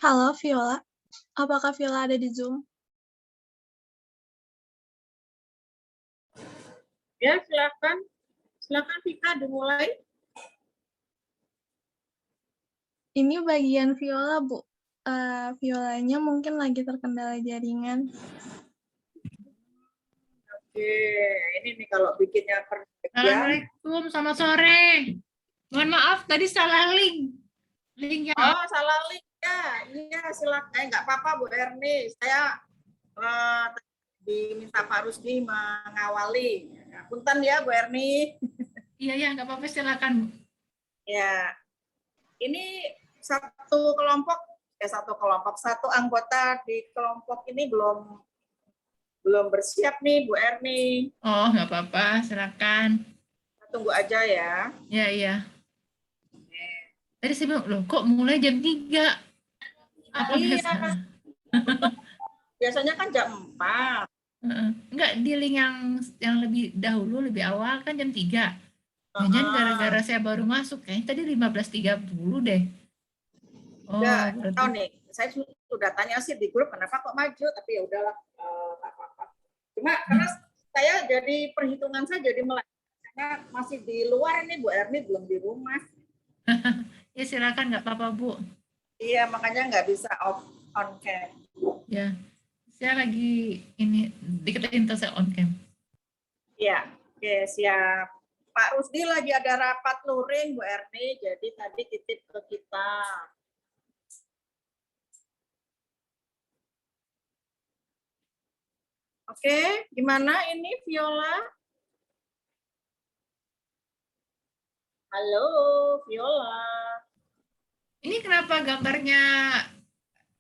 Halo Viola, apakah Viola ada di Zoom? Ya, silakan. Silakan Vika dimulai. Ini bagian Viola, Bu. Violanya mungkin lagi terkendala jaringan. Oke, ini nih kalau bikinnya perjanjian. Assalamualaikum, selamat sore. Mohon maaf, tadi salah link. Linknya. Oh, salah link ya. Iya, silakan. Nggak apa-apa Bu Erni. Saya diminta Pak Rusdi mengawali. Punten ya Bu Erni. Iya, nggak apa-apa, silakan. Ya, ini satu satu anggota di kelompok ini belum bersiap nih Bu Erni. Oh, nggak apa-apa, silakan. Kita tunggu aja ya. Iya. Tadi saya bilang, loh kok mulai jam 3? Apa nggak salah? Biasanya kan jam 4. Enggak, di link yang lebih dahulu, lebih awal kan jam 3. Jangan gara-gara saya baru masuk, kayaknya tadi 15.30 deh. Oh, Enggak tahu nih. Saya sudah tanya sih di grup kenapa kok maju, tapi ya udahlah, nggak apa-apa. Cuma karena saya jadi perhitungan saya jadi karena masih di luar ini Bu Erni, belum di rumah. Ya silakan, nggak apa-apa Bu. Iya, makanya nggak bisa on cam. Ya, saya lagi ini deketin saya on cam. Iya, oke siap. Pak Rusdi lagi ada rapat luring Bu Erni, jadi tadi titip ke kita. Oke, gimana ini Viola? Halo, Viola. Ini kenapa gambarnya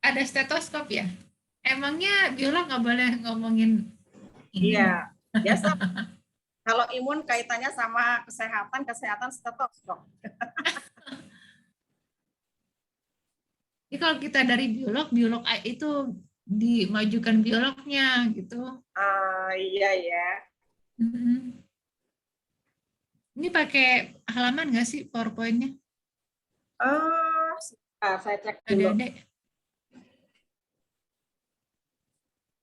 ada stetoskop ya? Emangnya Viola nggak boleh ngomongin ini? Iya, biasa. Kalau imun kaitannya sama kesehatan stetoskop. Ini kalau kita dari biolog itu dimajukan biolognya gitu. Iya ya. Ini pakai halaman nggak sih PowerPoint-nya? Saya cek dulu.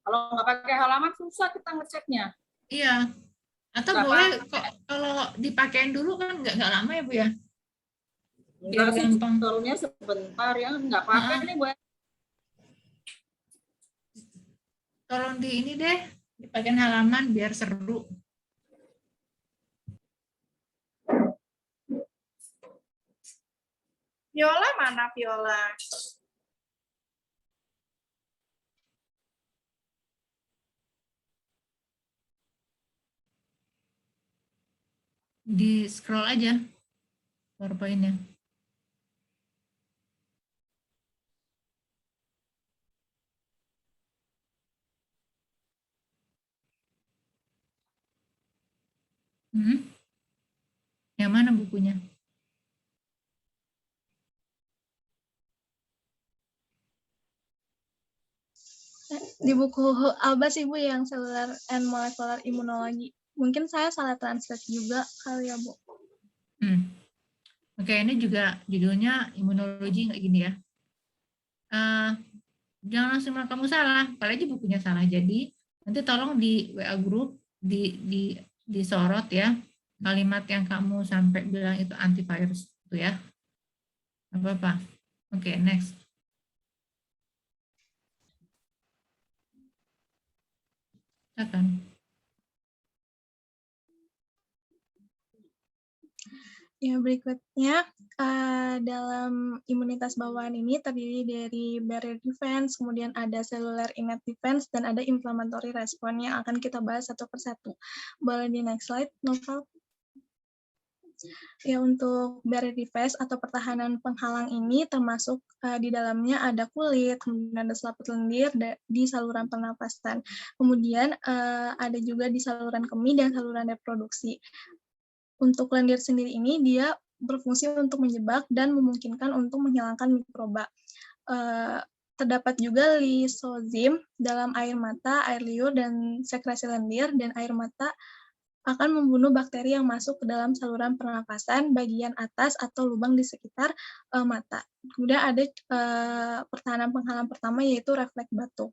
Kalau nggak pakai halaman susah kita ngeceknya. Iya. Atau nggak boleh kalau dipakein dulu kan nggak lama ya Bu ya? Biar gampang. Turunnya sebentar ya, nggak pakai nih Bu. Tolong di ini deh, dipakein halaman biar seru. Viola mana Viola? Di scroll aja PowerPoint-nya. Yang mana bukunya? Di buku Albas Ibu yang Cellular and Molecular Immunology. Mungkin saya salah translate juga kali ya Bu. Oke, ini juga judulnya imunologi nggak gini ya. Jangan langsung bilang kamu salah, apalagi bukunya salah. Jadi nanti tolong di WA group disorot ya kalimat yang kamu sampai bilang itu antivirus itu ya. Apa-apa. Oke, next. Silakan. Ya, berikutnya dalam imunitas bawaan ini terdiri dari barrier defense, kemudian ada cellular innate defense, dan ada inflammatory response yang akan kita bahas satu persatu. Boleh di next slide, Novel? Ya, untuk barrier defense atau pertahanan penghalang ini termasuk di dalamnya ada kulit, kemudian ada selaput lendir di saluran pernapasan. Kemudian ada juga di saluran kemih dan saluran reproduksi. Untuk lendir sendiri ini dia berfungsi untuk menjebak dan memungkinkan untuk menghilangkan mikroba. Terdapat juga lisozim dalam air mata, air liur, dan sekresi lendir dan air mata akan membunuh bakteri yang masuk ke dalam saluran pernapasan bagian atas atau lubang di sekitar mata. Kemudian ada pertahanan penghalang pertama yaitu refleks batuk.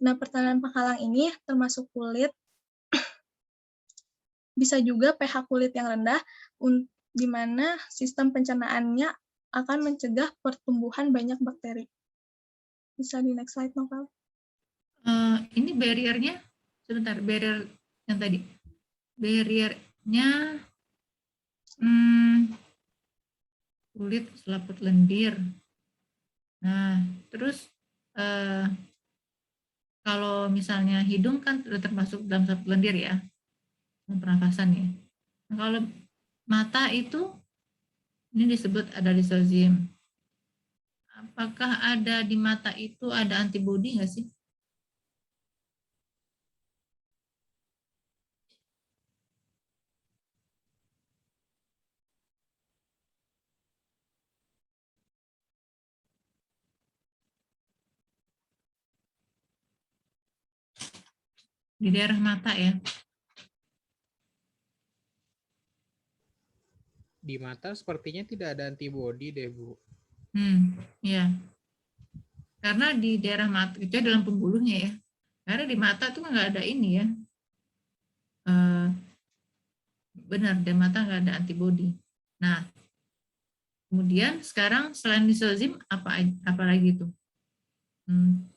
Nah, pertahanan penghalang ini termasuk kulit, bisa juga pH kulit yang rendah, di mana sistem pencernaannya akan mencegah pertumbuhan banyak bakteri. Bisa di next slide, Novel. Ini barriernya, sebentar, barrier yang tadi. Barriernya kulit selaput lendir. Nah, terus kalau misalnya hidung kan sudah termasuk dalam selaput lendir ya, pernafasan ya. Nah, kalau mata itu, ini disebut ada lisozim. Apakah ada di mata itu ada antibodi nggak sih? Di daerah mata ya. Di mata sepertinya tidak ada antibodi deh, Bu. Ya. Karena di daerah mata itu dalam pembuluhnya ya. Karena di mata itu nggak ada ini ya. Benar, di mata nggak ada antibodi. Nah, kemudian sekarang selain lisozim apa lagi itu?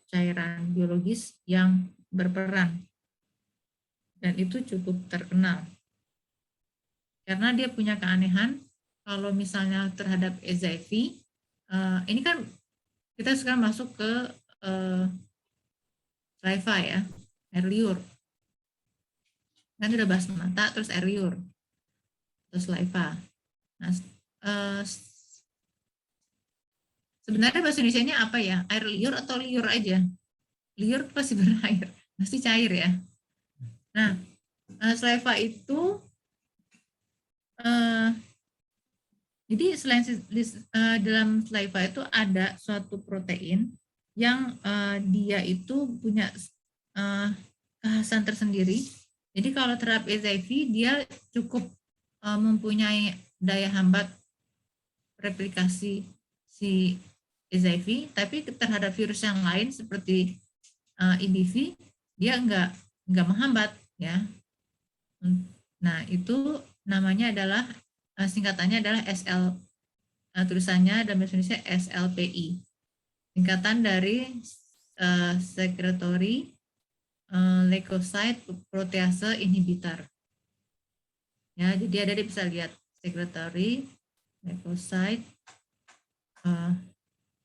Cairan biologis yang berperan. Dan itu cukup terkenal. Karena dia punya keanehan, kalau misalnya terhadap HIV, ini kan kita sekarang masuk ke saliva ya, air liur. Kan udah bahas mata, terus air liur, terus saliva. Nah, sebenarnya bahasa Indonesianya apa ya? Air liur atau liur aja? Liur pasti berair, pasti cair ya. Nah, saliva itu jadi selain dalam saliva itu ada suatu protein yang dia itu punya kekhasan tersendiri. Jadi kalau terhadap HIV dia cukup mempunyai daya hambat replikasi si HIV, tapi terhadap virus yang lain seperti EBV dia enggak menghambat ya. Nah, itu namanya adalah singkatannya adalah tulisannya dalam bahasa Indonesia SLPI. Singkatan dari Secretory Leukocyte Protease Inhibitor. Ya, jadi ada bisa lihat Secretory Leukocyte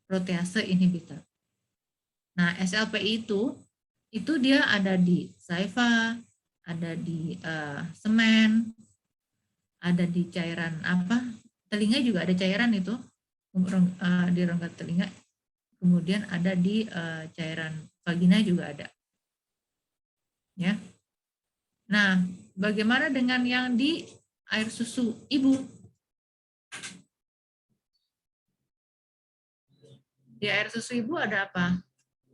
Protease Inhibitor. Nah, SLPI itu dia ada di saliva, ada di semen, ada di cairan telinga juga ada cairan itu di rongga telinga, kemudian ada di cairan vagina juga ada ya. Nah, bagaimana dengan yang di air susu ibu? Di air susu ibu ada apa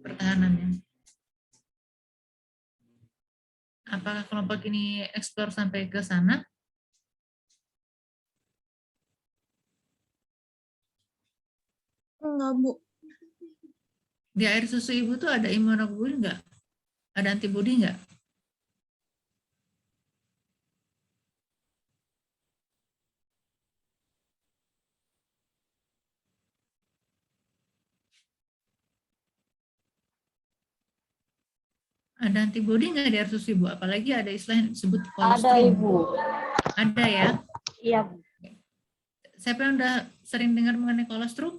pertahanannya? Apakah kelompok ini eksplor sampai ke sana? Enggak, Bu. Di air susu ibu tuh ada imunoglobulin nggak? Ada antibodi nggak? Ada antibodi nggak di air susu ibu? Apalagi ada istilah yang disebut kolostrum. Ada, Ibu. Ada ya? Iya. Siapa yang udah sering dengar mengenai kolostrum?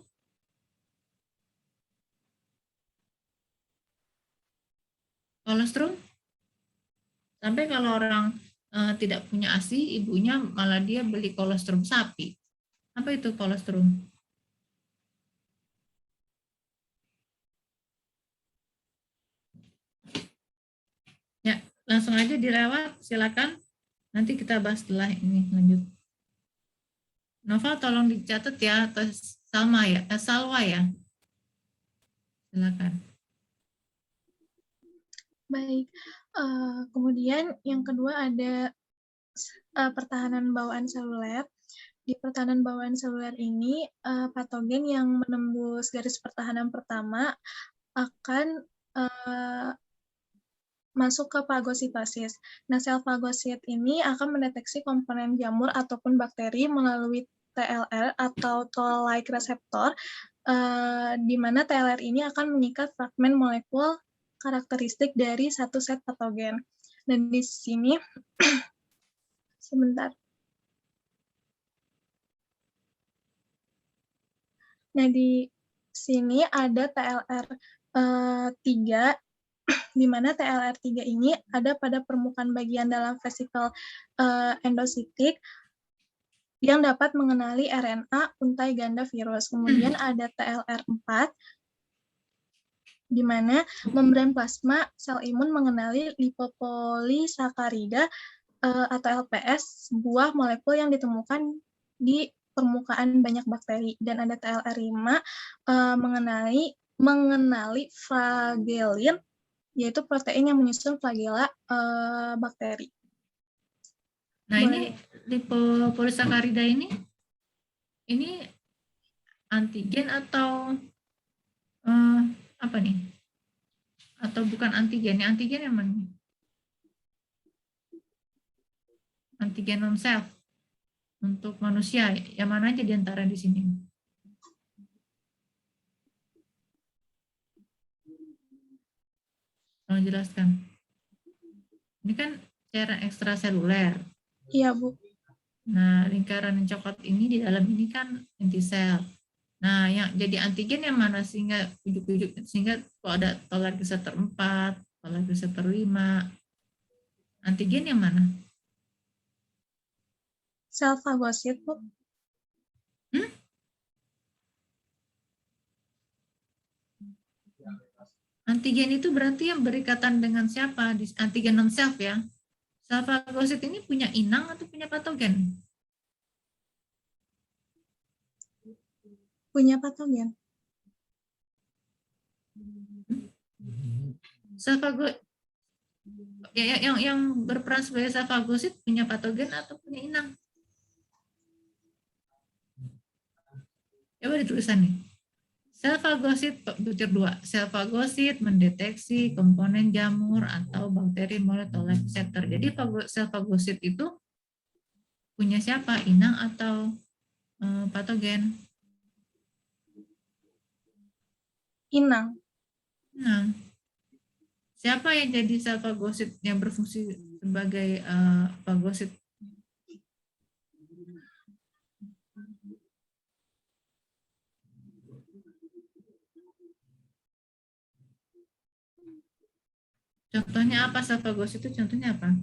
Kolostrum? Sampai kalau orang tidak punya ASI, ibunya malah dia beli kolostrum sapi. Apa itu kolostrum? Ya, langsung aja dilewat, silakan. Nanti kita bahas setelah ini lanjut. Nova tolong dicatat ya, atau Salma ya, Salwa ya. Silakan. Baik. Kemudian yang kedua ada pertahanan bawaan seluler. Di pertahanan bawaan seluler ini, patogen yang menembus garis pertahanan pertama akan masuk ke fagositosis. Nah, sel fagosit ini akan mendeteksi komponen jamur ataupun bakteri melalui TLR atau toll-like receptor, di mana TLR ini akan mengikat fragmen molekul karakteristik dari satu set patogen. Dan di sini, sebentar. Nah, di sini ada TLR 3, di mana TLR3 ini ada pada permukaan bagian dalam vesikel endositik yang dapat mengenali RNA untai ganda virus. Kemudian ada TLR4, di mana membran plasma sel imun mengenali lipopolisakarida atau LPS, sebuah molekul yang ditemukan di permukaan banyak bakteri. Dan ada TLR5 mengenali flagellin, yaitu protein yang menyusun flagella bakteri. Nah, ini lipopolisakarida ini antigen atau apa nih? Atau bukan antigen? Ini antigen yang mana? Antigen non-self untuk manusia. Yang mana aja di antara di sini? Tolong jelaskan. Ini kan cairan ekstraseluler. Iya, Bu. Nah, lingkaran yang coklat ini di dalam ini kan antisel. Nah, yang jadi antigen yang mana sehingga kalau ada toll-like receptor 4, toll-like receptor 5, antigen yang mana? Sel fagosit, Bu. Antigen itu berarti yang berikatan dengan siapa? Antigen non-self ya. Sel fagosit ini punya inang atau punya patogen? Punya patogen. Sel fagosit yang berperan sebagai sel fagosit punya patogen atau punya inang? Coba ditulisan nih. Sel fagosit butir 2. Sel fagosit mendeteksi komponen jamur atau bakteri melalui toll-like receptor. Jadi sel fagosit itu punya siapa? Inang atau patogen? Inang. Nah, siapa yang jadi sel fagosit yang berfungsi sebagai fagosit? Contohnya apa sel fagosit itu? Contohnya apa?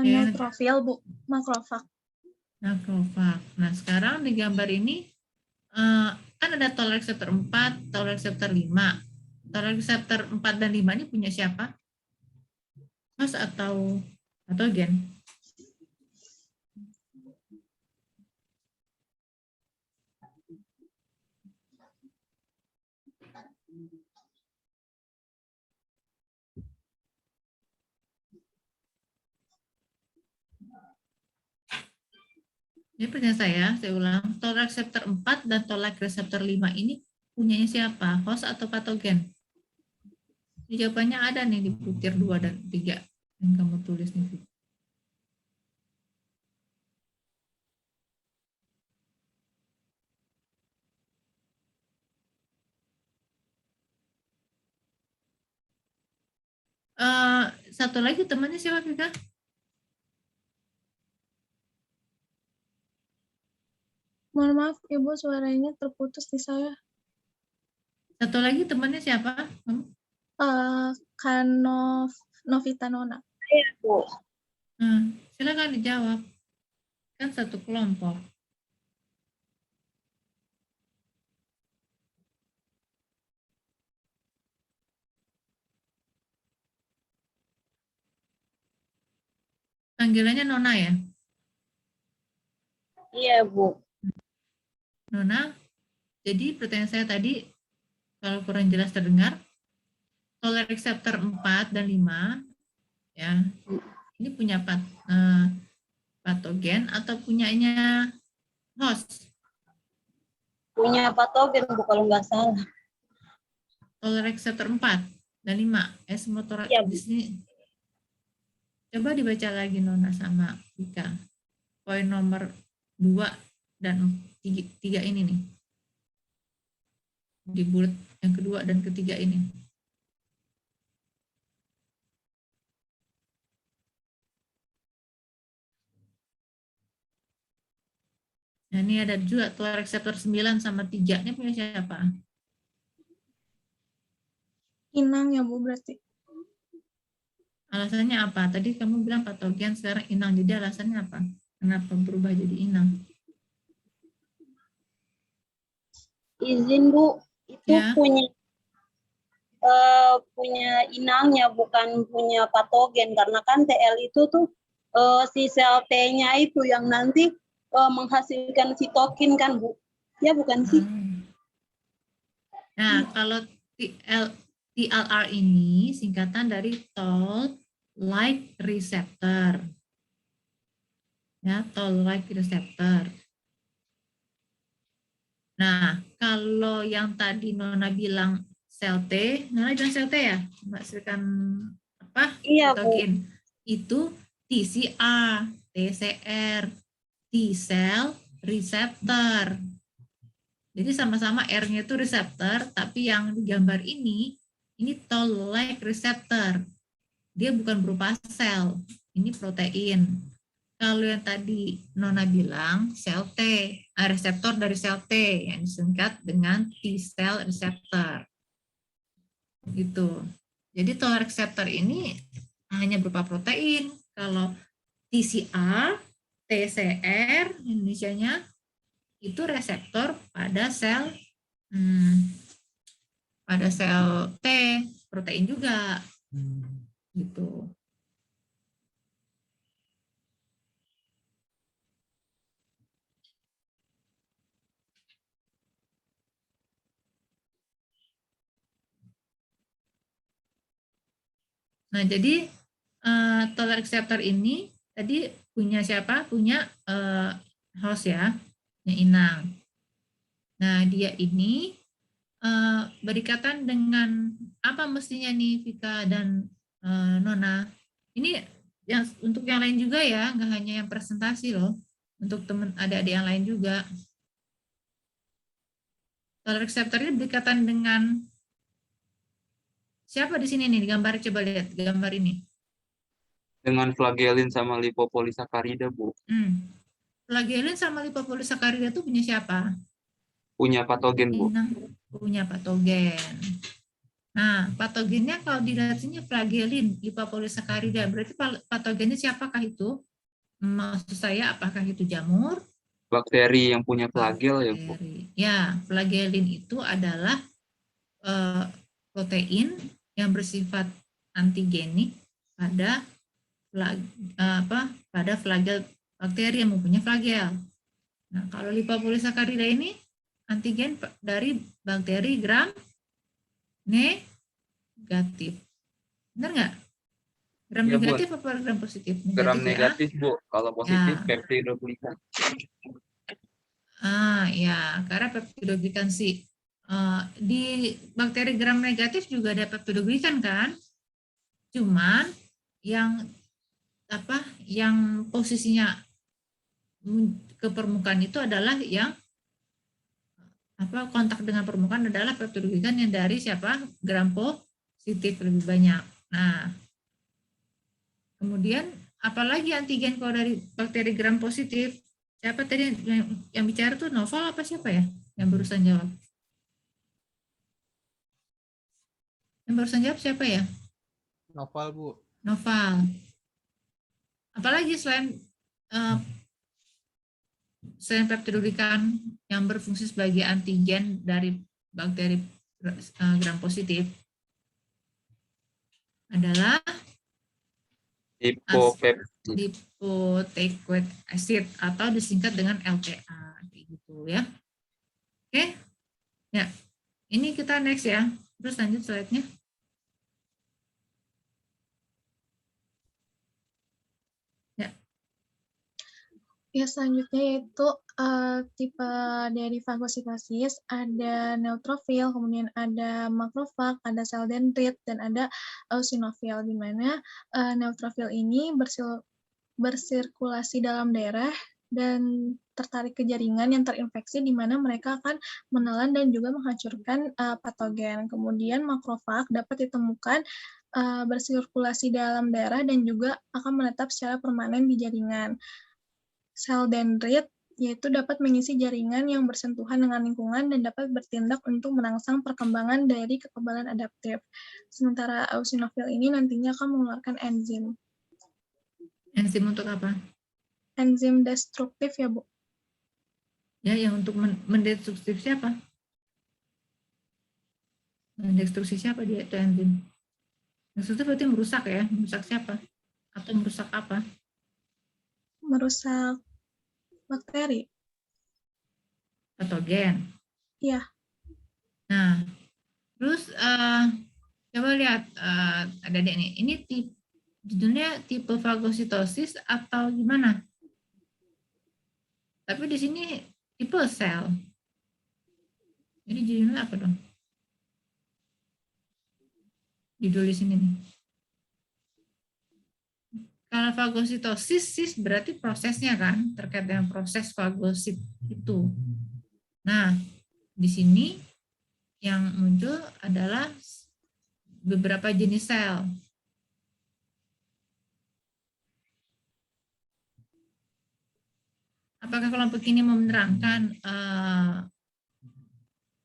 Neutrofil, Bu. Makrofag. Makrofag. Nah, sekarang di gambar ini kan ada toll-like receptor 4, toll-like receptor 5. Toll-like receptor 4 dan 5 ini punya siapa? Host atau patogen? Ini pertanyaan saya ulang. Toll-like receptor 4 dan toll-like receptor 5 ini punyanya siapa? Host atau patogen? Jawabannya ada nih di butir 2 dan 3 yang kamu tulis nih. Satu lagi temannya siapa, Vika? Mohon maaf, Ibu, suaranya terputus di saya. Satu lagi temannya siapa? Novita Nona. Iya, Bu. Silakan dijawab. Kan satu kelompok. Panggilannya Nona ya? Iya, Bu. Nona, jadi pertanyaan saya tadi, Kalau kurang jelas terdengar, tolerant receptor 4 dan 5 ya. Ini punya patogen atau punyanya host? Punya patogen Bu kalau nggak salah. Tolerant receptor 4 dan 5. Motor Iya, di Bu. sini. Coba dibaca lagi Nona sama Vika. Poin nomor 2 dan 3 ini nih. Di bullet yang kedua dan ketiga ini. Nah, ini ada juga tolerant receptor 9 sama 3. Ini punya siapa? Inang ya Bu berarti. Alasannya apa? Tadi kamu bilang patogen, sekarang inang. Jadi alasannya apa? Kenapa berubah jadi inang? Izin Bu, itu Ya. punya inangnya bukan punya patogen karena kan TL itu tuh si sel T-nya itu yang nanti menghasilkan sitokin kan Bu? Ya bukan sih? Nah, kalau TLR ini singkatan dari toll-like receptor. Ya, toll-like receptor. Nah, kalau yang tadi Nona bilang sel T, Nona bilang sel T ya? Menghasilkan apa? Iya Bu. Sitokin. Itu TCR, TCR, T-cell receptor. Jadi sama-sama R-nya itu reseptor, tapi yang di gambar ini toll-like receptor. Dia bukan berupa sel, ini protein. Kalau yang tadi Nona bilang sel T, reseptor dari sel T yang disingkat dengan T-cell receptor. Gitu. Jadi toll-like receptor ini hanya berupa protein. Kalau TCR, TCR Indonesianya itu reseptor pada sel T, protein juga. Gitu. Nah, jadi toll-like receptor ini tadi punya siapa? Punya host ya, yang inang. Nah, dia ini berikatan dengan apa mestinya nih Vika dan Nona? Ini yang untuk yang lain juga ya, nggak hanya yang presentasi loh. Untuk teman adik-adik yang lain juga. Toll-like receptor ini berikatan dengan siapa di sini nih? Di gambar, coba lihat gambar ini. Dengan flagellin sama lipopolisakarida, Bu. Flagellin sama lipopolisakarida itu punya siapa? Punya patogen, Bu. Punya patogen. Nah, patogennya kalau dilihat sini flagellin, lipopolisakarida, berarti patogennya siapakah itu? Maksud saya apakah itu jamur? Bakteri yang punya flagel ya, Bu. Ya, flagellin itu adalah protein yang bersifat antigenik pada pada flagel bakteri yang mempunyai flagel. Nah, kalau lipopolisakarida ini antigen dari bakteri gram negatif. Benar nggak? Gram Ya, negatif apa gram positif? Gram negatif, ya? Bu. Kalau positif, Ya. peptidoglikan. Ya, karena peptidoglikan sih. Di bakteri gram negatif juga ada peptidoglikan kan? Cuman yang posisinya ke permukaan itu adalah yang kontak dengan permukaan adalah peptidoglikan yang dari siapa? Gram positif lebih banyak. Nah, kemudian apalagi antigen kalau dari bakteri gram positif? Siapa tadi yang bicara tuh Novel apa siapa ya? Yang barusan jawab? Yang barusan jawab siapa ya? Novel, Bu. Novel. Apalagi selain peptidoglikan yang berfungsi sebagai antigen dari bakteri gram positif adalah lipoteichoic acid atau disingkat dengan LPA gitu ya. Oke. Ya. Ini kita kita next ya. Terus lanjut slide-nya. Ya, selanjutnya yaitu tipe dari fagositosis, ada neutrofil, kemudian ada makrofag, ada sel dendrit, dan ada eosinofil, di mana neutrofil ini bersirkulasi dalam darah dan tertarik ke jaringan yang terinfeksi, di mana mereka akan menelan dan juga menghancurkan patogen. Kemudian makrofag dapat ditemukan bersirkulasi dalam darah dan juga akan menetap secara permanen di jaringan. Sel dendrit yaitu dapat mengisi jaringan yang bersentuhan dengan lingkungan dan dapat bertindak untuk merangsang perkembangan dari kekebalan adaptif. Sementara eosinofil ini nantinya akan mengeluarkan enzim. Enzim untuk apa? Enzim destruktif ya, Bu. Ya, yang untuk mendestruksi siapa? Mendestruksi siapa dia itu enzim? Destruktif berarti merusak ya? Merusak siapa? Atau merusak apa? Merusak bakteri. Patogen. Iya. Nah, terus coba lihat ada deh nih. Ini judulnya tipe fagositosis atau gimana? Tapi di sini tipe sel. Jadi judulnya apa dong? Judul di sini nih. Kalau fagositosis sis berarti prosesnya kan, terkait dengan proses fagosit itu. Nah, di sini yang muncul adalah beberapa jenis sel. Apakah kelompok ini menerangkan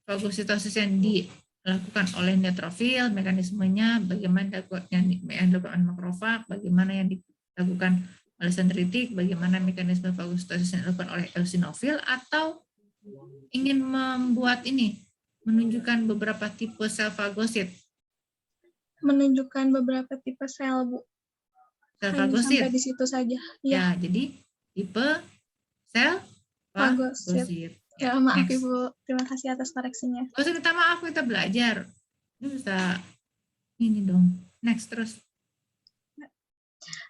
fagositosis yang dilakukan oleh neutrofil, mekanismenya, bagaimana yang dilakukan makrofag, bagaimana yang dilakukan oleh dendritik, bagaimana mekanisme fagositosis yang dilakukan oleh eosinofil, atau ingin membuat ini, menunjukkan beberapa tipe sel fagosit? Menunjukkan beberapa tipe sel, Bu. Sel Hanya fagosit. sampai di situ saja. Ya, jadi tipe sel fagosit. Ya, maaf Next. Ibu. Terima kasih atas koreksinya. Gak usah minta maaf, kita belajar. Ini bisa ini dong. Next terus.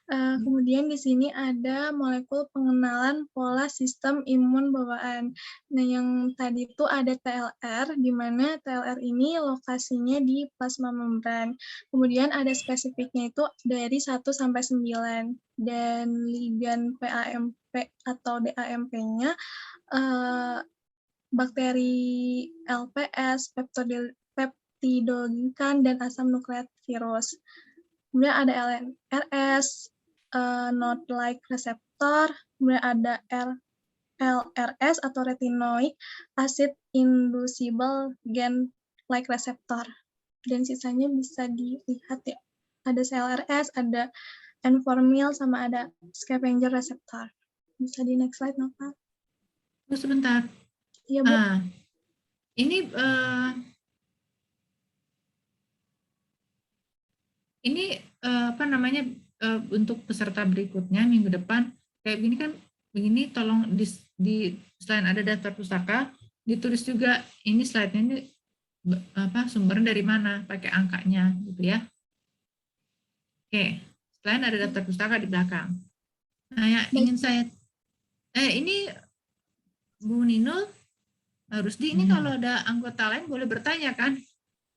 Kemudian di sini ada molekul pengenalan pola sistem imun bawaan. Nah, yang tadi itu ada TLR, di mana TLR ini lokasinya di plasma membran. Kemudian ada spesifiknya itu dari 1 sampai 9. Dan ligan PAMP atau DAMP-nya bakteri LPS, peptidoglikan, dan asam nukleat virus. Kemudian ada LNRS, node-like receptor, kemudian ada LRS atau retinoic acid inducible gen-like receptor. Dan sisanya bisa dilihat ya. Ada CLRS, ada N-formyl, sama ada scavenger receptor. Bisa di next slide, Nova. Tunggu sebentar. Iya, Bu. Ini apa namanya, untuk peserta berikutnya minggu depan kayak gini kan, begini tolong di selain ada daftar pustaka ditulis juga ini slide-nya ini apa sumbernya dari mana, pakai angkanya gitu ya. Oke, selain ada daftar pustaka di belakang. Nah, yang ingin saya ini Bu Nino harus ini kalau ada anggota lain boleh bertanya kan,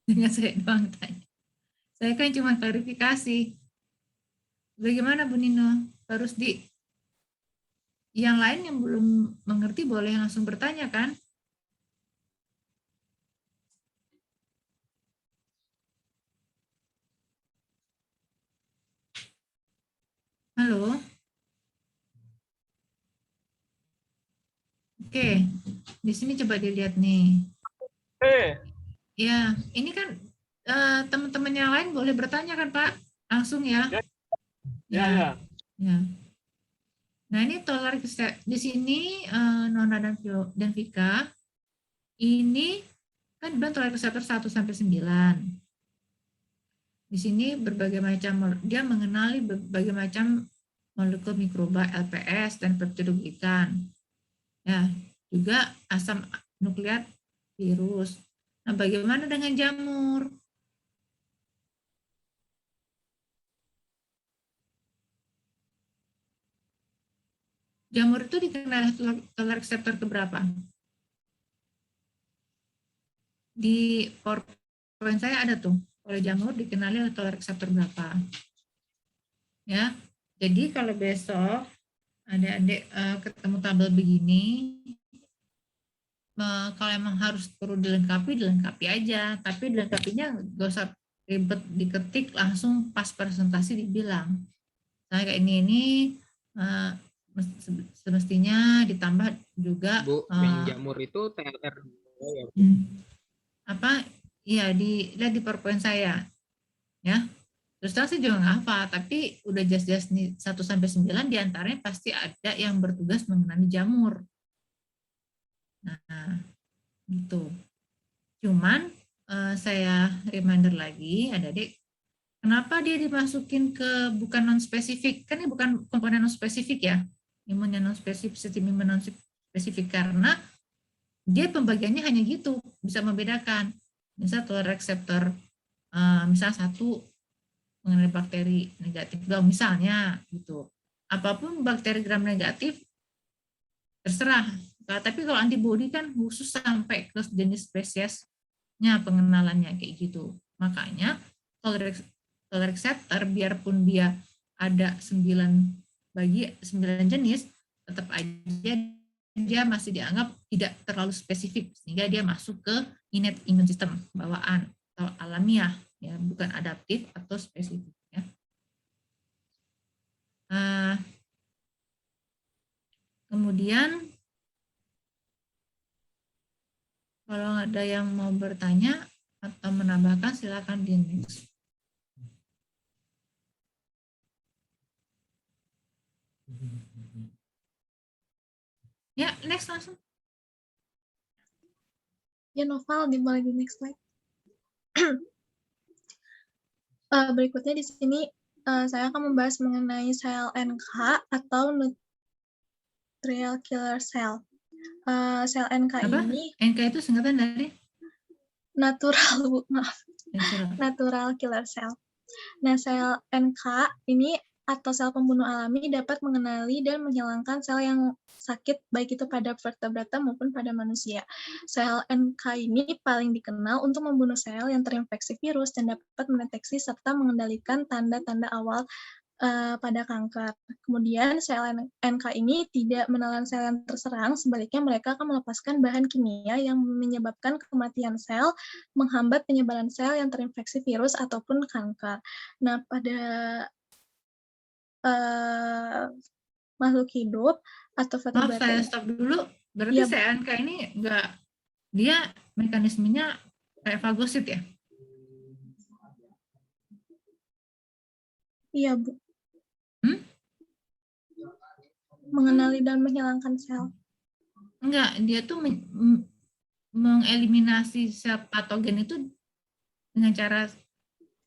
dengan saya doang tanya. Saya kan cuma klarifikasi. Bagaimana Bu Nino? Harus yang lain yang belum mengerti boleh langsung bertanya kan? Halo? Oke, di sini coba dilihat nih. Ya, ini kan teman-teman yang lain boleh bertanya kan Pak? Langsung ya. Ya. Nah, ini toleransi di sini Nona dan Vika ini kan bilang toleransi reseptor 1 sampai 9. Di sini berbagai macam dia mengenali berbagai macam molekul mikroba LPS dan peptidoglikan. Ya, juga asam nukleat virus. Nah, bagaimana dengan jamur? Jamur itu dikenal total reseptor keberapa? Di PowerPoint saya ada tuh, oleh jamur dikenali oleh total reseptor berapa. Ya, jadi kalau besok adik-adik ketemu tabel begini, kalau emang harus perlu dilengkapi aja. Tapi dilengkapinya gak usah ribet diketik, langsung pas presentasi dibilang. Nah, kayak ini semestinya ditambah juga Bu, yang jamur itu TLR ya. apa? Iya, lihat di PowerPoint saya. Ya. Terus terang saya juga nggak hafal, tapi udah jelas-jelas nih 1-9 diantaranya pasti ada yang bertugas mengenai jamur. Nah, gitu. Cuman saya reminder lagi, adik-adik, kenapa dia dimasukin ke bukan non-spesifik? Kan ini bukan komponen non-spesifik ya, imunnya non-spesifik, sistem imun non-spesifik, karena dia pembagiannya hanya gitu, bisa membedakan. Misal total reseptor, misal 1 mengenai bakteri negatif, misalnya gitu. Apapun bakteri gram negatif, terserah. Nah, tapi kalau antibodi kan khusus sampai ke jenis spesiesnya pengenalannya kayak gitu. Makanya total reseptor biarpun dia ada 9 jenis, tetap aja dia masih dianggap tidak terlalu spesifik sehingga dia masuk ke innate immune system bawaan atau alamiah, ya, bukan adaptif atau spesifik, ya. Kemudian kalau ada yang mau bertanya atau menambahkan, silakan di next. Ya, next langsung. Ya, Noval, dimulai di next slide. Berikutnya di sini saya akan membahas mengenai sel NK atau neutrophil killer cell. Sel NK Apa? ini NK itu singkatan dari natural, maaf, natural killer cell. Nah, sel NK ini atau sel pembunuh alami dapat mengenali dan menghilangkan sel yang sakit, baik itu pada vertebrata maupun pada manusia. Sel NK ini paling dikenal untuk membunuh sel yang terinfeksi virus dan dapat mendeteksi serta mengendalikan tanda-tanda awal pada kanker. Kemudian sel NK ini tidak menelan sel yang terserang, sebaliknya mereka akan melepaskan bahan kimia yang menyebabkan kematian sel, menghambat penyebaran sel yang terinfeksi virus ataupun kanker. Nah, pada makhluk hidup atau Maaf, vertebrata. saya stop dulu. Berarti Ya, CNK ini enggak, dia mekanismenya kayak fagosit ya? iya, Bu. Mengenali dan menghilangkan sel. Enggak, dia tuh mengeliminasi sel patogen itu dengan cara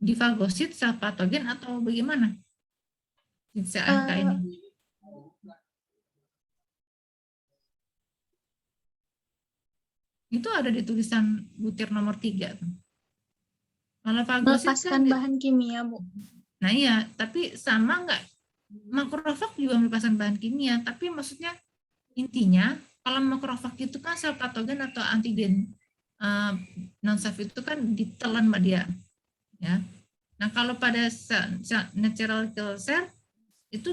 difagosit sel patogen atau bagaimana? CNK ini. Itu ada di tulisan butir nomor 3. Kalau fagosit Melepaskan kan, bahan kimia, Bu. nah iya, tapi sama enggak? Makrofag juga melepaskan bahan kimia, tapi maksudnya intinya kalau makrofag itu kan sel patogen atau antigen non-safe itu kan ditelan sama dia, ya. Nah kalau pada natural killer cell itu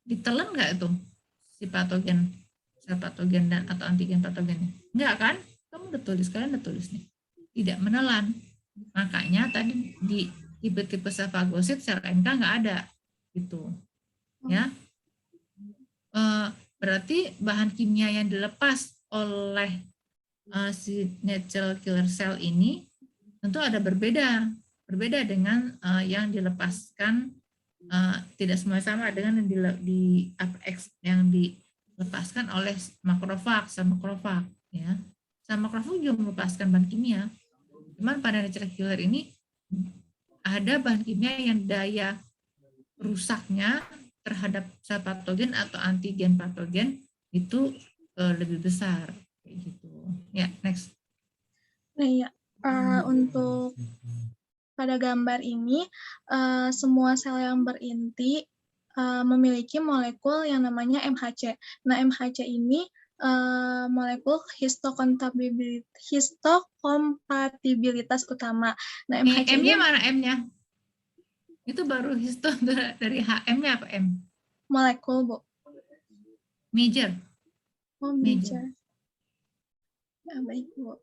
ditelan nggak itu si patogen, sel patogen dan atau antigen patogennya? Enggak kan? Kamu udah tulis, kalian udah tulis nih, tidak menelan. Makanya tadi di tipe-tipe sel fagosit sel NK nggak ada gitu, ya. Berarti bahan kimia yang dilepas oleh si natural killer cell ini tentu ada berbeda dengan yang dilepaskan, tidak semua sama dengan yang dilepaskan oleh makrofag, sel makrofag, ya. Sel makrofag juga melepaskan bahan kimia, cuman pada natural killer ini ada bahan kimia yang daya rusaknya terhadap sel patogen atau antigen patogen itu lebih besar, kayak gitu. Ya, next. Nah ya, untuk pada gambar ini semua sel yang berinti memiliki molekul yang namanya MHC. Nah MHC ini molekul histokompatibilitas utama. Nah MHC M-nya ini mana M-nya? Itu baru histo dari HM-nya apa M? molekul, Bu. Major. Oh, Major. major. Ya, baik, Bu.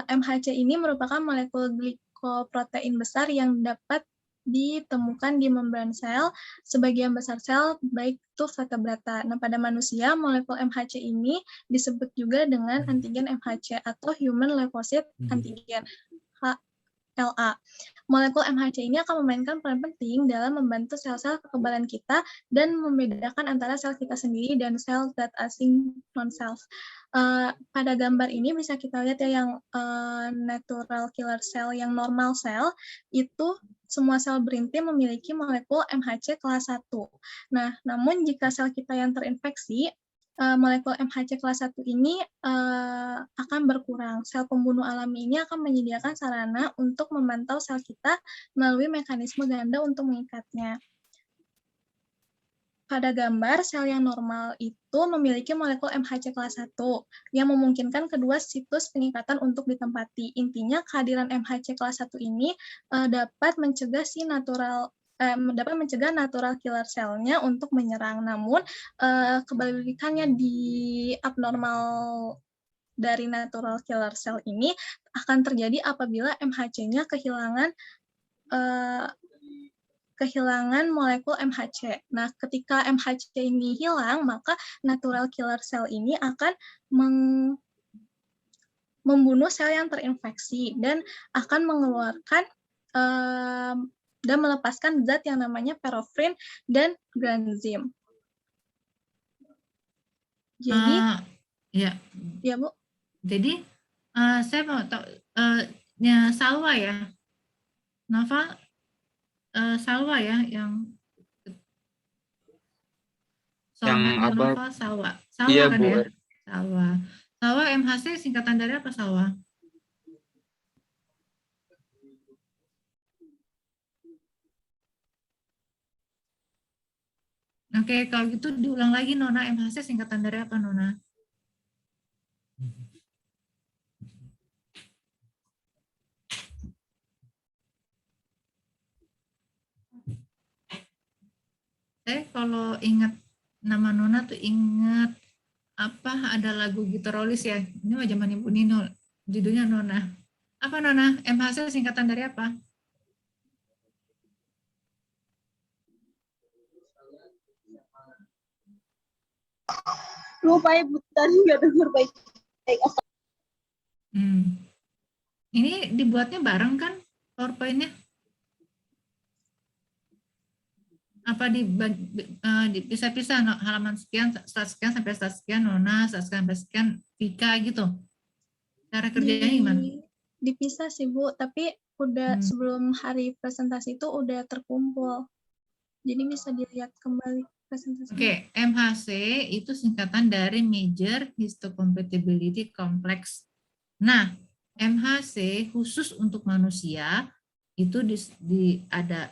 MHC ini merupakan molekul glikoprotein besar yang dapat ditemukan di membran sel, sebagian besar sel, baik itu vertebrata. Nah, pada manusia, molekul MHC ini disebut juga dengan antigen MHC atau Human Leukocyte Antigen, HLA. Molekul MHC ini akan memainkan peran penting dalam membantu sel-sel kekebalan kita dan membedakan antara sel kita sendiri dan sel zat asing non-self. Pada gambar ini bisa kita lihat ya yang natural killer cell, yang normal cell, itu semua sel berinti memiliki molekul MHC kelas 1. Nah, namun jika sel kita yang terinfeksi, molekul MHC kelas 1 ini akan berkurang. Sel pembunuh alami ini akan menyediakan sarana untuk memantau sel kita melalui mekanisme ganda untuk mengikatnya. Pada gambar, sel yang normal itu memiliki molekul MHC kelas 1 yang memungkinkan kedua situs pengikatan untuk ditempati. Intinya, kehadiran MHC kelas 1 ini dapat mencegah natural killer cell-nya untuk menyerang. Namun, kebalikannya di abnormal dari natural killer cell ini akan terjadi apabila MHC-nya kehilangan molekul MHC. Nah, ketika MHC ini hilang, maka natural killer cell ini akan membunuh sel yang terinfeksi dan akan mengeluarkan dan melepaskan zat yang namanya perofrin dan granzim. Jadi, ya Bu. Jadi saya mau tahu salwa ya, Nova, salwa ya yang apa? Nova salwa Iya, kan Bu. ya, salwa MHC singkatan dari apa salwa? Oke, kalau gitu diulang lagi Nona, MHC singkatan dari apa Nona? Saya kalau ingat nama Nona tuh ingat apa, ada lagu gitarolis ya, ini mah zaman Ibu Nino, judulnya Nona. Apa Nona? MHC singkatan dari apa? Lupa Ibu, tadi nggak dengar baik-baik. Ini dibuatnya bareng kan PowerPoint-nya? Apa dipisah-pisah halaman sekian, start sekian sampai start sekian Nona, start sekian sampai sekian Vika gitu? Cara kerjanya gimana? Dipisah sih Bu, tapi udah sebelum hari presentasi itu udah terkumpul. Jadi bisa dilihat kembali presentasinya. Oke, MHC itu singkatan dari Major Histocompatibility Complex. Nah, MHC khusus untuk manusia itu ada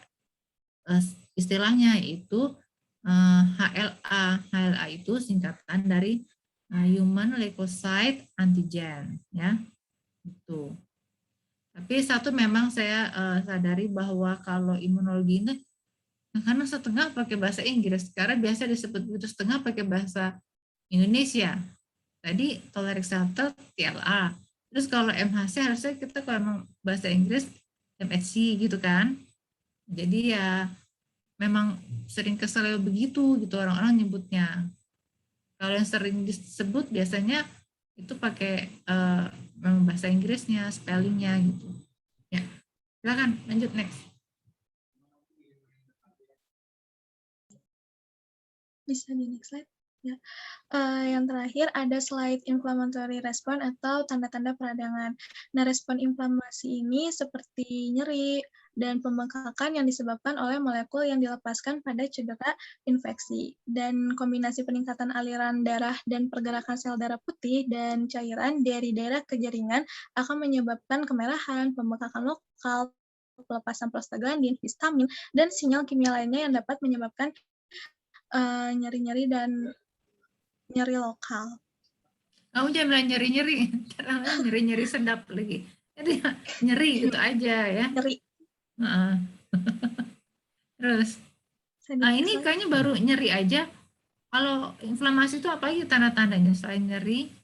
istilahnya itu HLA. HLA itu singkatan dari Human Leukocyte Antigen, ya. Itu. Tapi satu memang saya sadari bahwa kalau imunologi ini karena setengah pakai bahasa Inggris, karena biasa disebut begitu, setengah pakai bahasa Indonesia. Tadi tolerant receptor TLA. Terus kalau MHC harusnya kita kalau memang bahasa Inggris MHC gitu kan. Jadi ya memang sering kesel begitu gitu orang-orang nyebutnya. Kalau yang sering disebut biasanya itu pakai memang bahasa Inggrisnya, spellingnya gitu. Ya, silakan lanjut next. Bisa di next slide. Yang terakhir ada slight inflammatory response atau tanda-tanda peradangan. Nah, respon inflamasi ini seperti nyeri dan pembengkakan yang disebabkan oleh molekul yang dilepaskan pada cedera infeksi. Dan kombinasi peningkatan aliran darah dan pergerakan sel darah putih dan cairan dari daerah ke jaringan akan menyebabkan kemerahan, pembengkakan lokal, pelepasan prostaglandin, histamin, dan sinyal kimia lainnya yang dapat menyebabkan nyeri-nyeri dan nyeri lokal. Kamu jangan bilang nyeri-nyeri, caranya nyeri-nyeri sedap lagi. Jadi nyeri gitu aja ya. Nyeri. Terus, ini kayaknya baru nyeri aja. Kalau inflamasi itu apa lagi tanda-tandanya selain nyeri,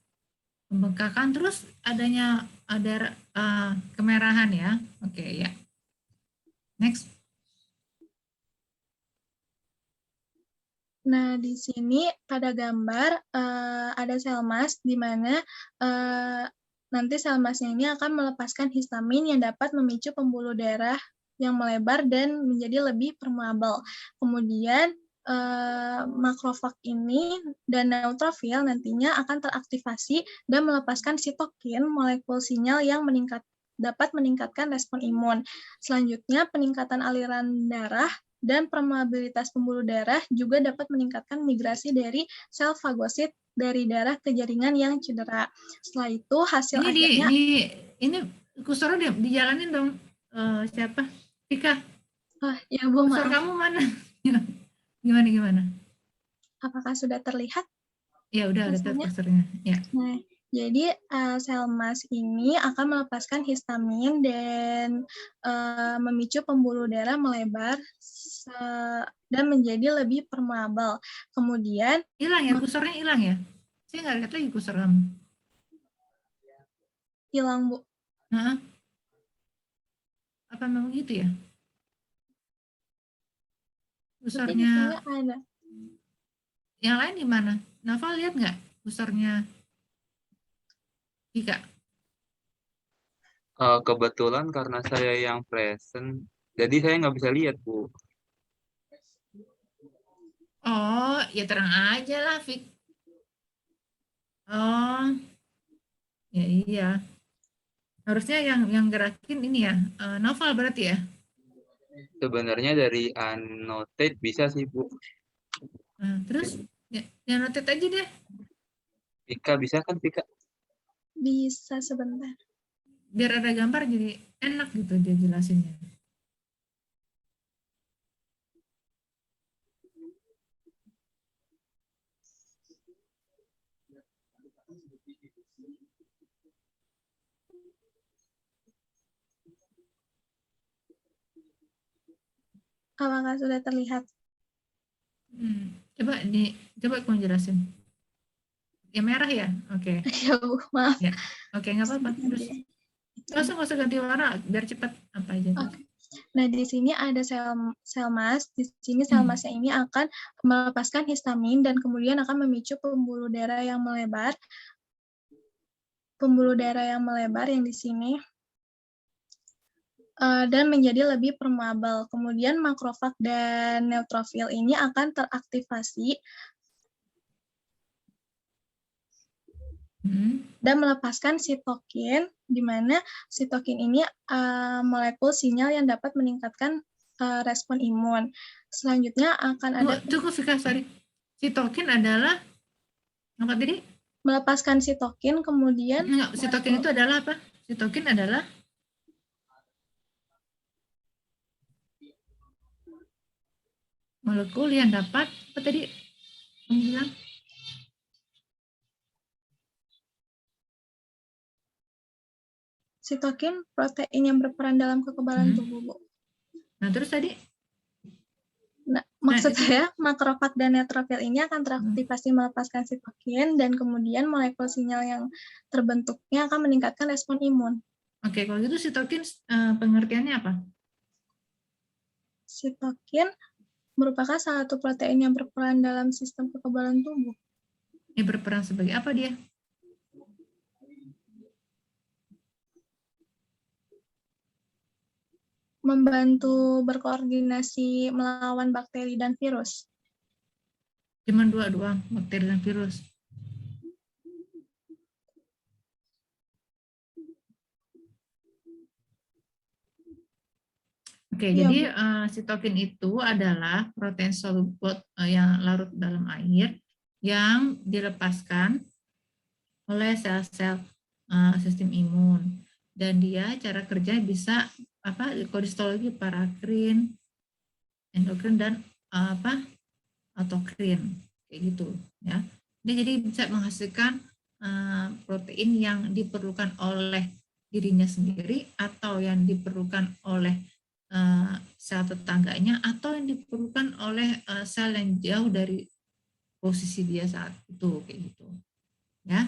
pembengkakan, terus ada kemerahan ya. Oke, ya. Next. Nah, di sini pada gambar ada sel mas di mana nanti sel masnya ini akan melepaskan histamin yang dapat memicu pembuluh darah yang melebar dan menjadi lebih permeabel. Kemudian makrofag ini dan neutrofil nantinya akan teraktivasi dan melepaskan sitokin, molekul sinyal yang dapat meningkatkan respon imun. Selanjutnya, peningkatan aliran darah dan permeabilitas pembuluh darah juga dapat meningkatkan migrasi dari sel fagosit dari darah ke jaringan yang cedera. Setelah itu hasil akhirnya ini kursornya dijalanin dong. Siapa? Tika. Ya Bu, kursor kamu mana? Gimana? Apakah sudah terlihat? Ya udah ada kursornya. Ya. Nah, jadi sel mas ini akan melepaskan histamin dan memicu pembuluh darah melebar dan menjadi lebih permeabel. Kemudian hilang ya, kursornya hilang ya? Saya nggak lihat lagi kursor kamu. Hilang, Bu. Nah, apa memang gitu ya? Kursornya ada. Yang lain di mana? Naval lihat nggak kursornya Tika? Kebetulan karena saya yang present, jadi saya nggak bisa lihat, Bu. Oh, ya terang aja lah, Fik. Oh, ya iya. Harusnya yang gerakin ini ya, Naval berarti ya? Sebenarnya dari annotate bisa sih, Bu. Nah, terus ya notate aja deh. Tika bisa kan, Tika? Bisa sebentar. Biar ada gambar jadi enak gitu dia jelasinnya. Apakah sudah terlihat? Coba kamu jelasin. Yang merah ya? Oke. Ya, Bu, maaf. Ya. Oke, nggak apa-apa. Terus nggak usah ganti warna biar cepat apa aja. Okay. Nah, di sini ada sel mas. Di sini sel masnya ini akan melepaskan histamin dan kemudian akan memicu pembuluh darah yang melebar. Pembuluh darah yang melebar yang di sini dan menjadi lebih permeabel. Kemudian makrofag dan neutrofil ini akan teraktivasi dan melepaskan sitokin, di mana sitokin ini molekul sinyal yang dapat meningkatkan respon imun. Selanjutnya akan ada... Tunggu, Vika, sorry. Sitokin adalah apa tadi? Melepaskan sitokin, kemudian... Sitokin itu adalah apa? Sitokin adalah molekul yang dapat, apa tadi kamu bilang? Sitokin, protein yang berperan dalam kekebalan tubuh, Bu. Nah, terus tadi? Nah, maksud saya, makrofag dan neutrofil ini akan teraktivasi melepaskan sitokin, dan kemudian molekul sinyal yang terbentuknya akan meningkatkan respon imun. Oke, kalau gitu sitokin pengertiannya apa? Sitokin merupakan salah satu protein yang berperan dalam sistem kekebalan tubuh. Ini berperan sebagai apa dia? Membantu berkoordinasi melawan bakteri dan virus. Cuman 2 doang, bakteri dan virus. Oke, Iya, jadi Bu. sitokin itu adalah protein soluble yang larut dalam air yang dilepaskan oleh sel-sel sistem imun. Dan dia cara kerja bisa kalau di histologi parakrin, endokrin dan autokrin kayak gitu ya. Dia jadi bisa menghasilkan protein yang diperlukan oleh dirinya sendiri atau yang diperlukan oleh sel tetangganya atau yang diperlukan oleh sel yang jauh dari posisi dia saat itu kayak gitu ya.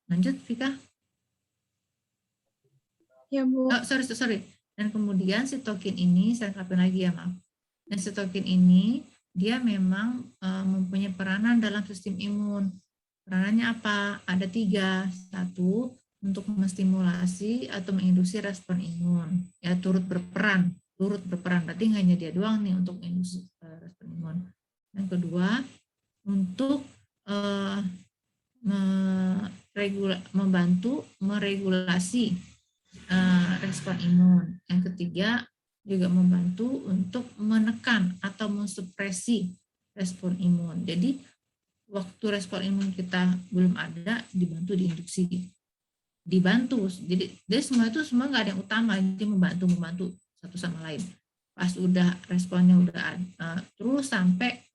Lanjut Vika. Ya, Bu. Sorry. Dan kemudian sitokin ini saya lengkapin lagi ya, maaf. Dan sitokin ini dia memang mempunyai peranan dalam sistem imun. Peranannya apa? Ada 3. 1, untuk menstimulasi atau menginduksi respon imun. Ya, turut berperan. Berarti hanya dia doang nih untuk menginduksi respon imun. Yang kedua, untuk membantu meregulasi respon imun. Yang ketiga, juga membantu untuk menekan atau mensupresi respon imun. Jadi waktu respon imun kita belum ada, dibantu. Jadi semua itu nggak ada yang utama, dia membantu satu sama lain. Pas udah responnya udah terus sampai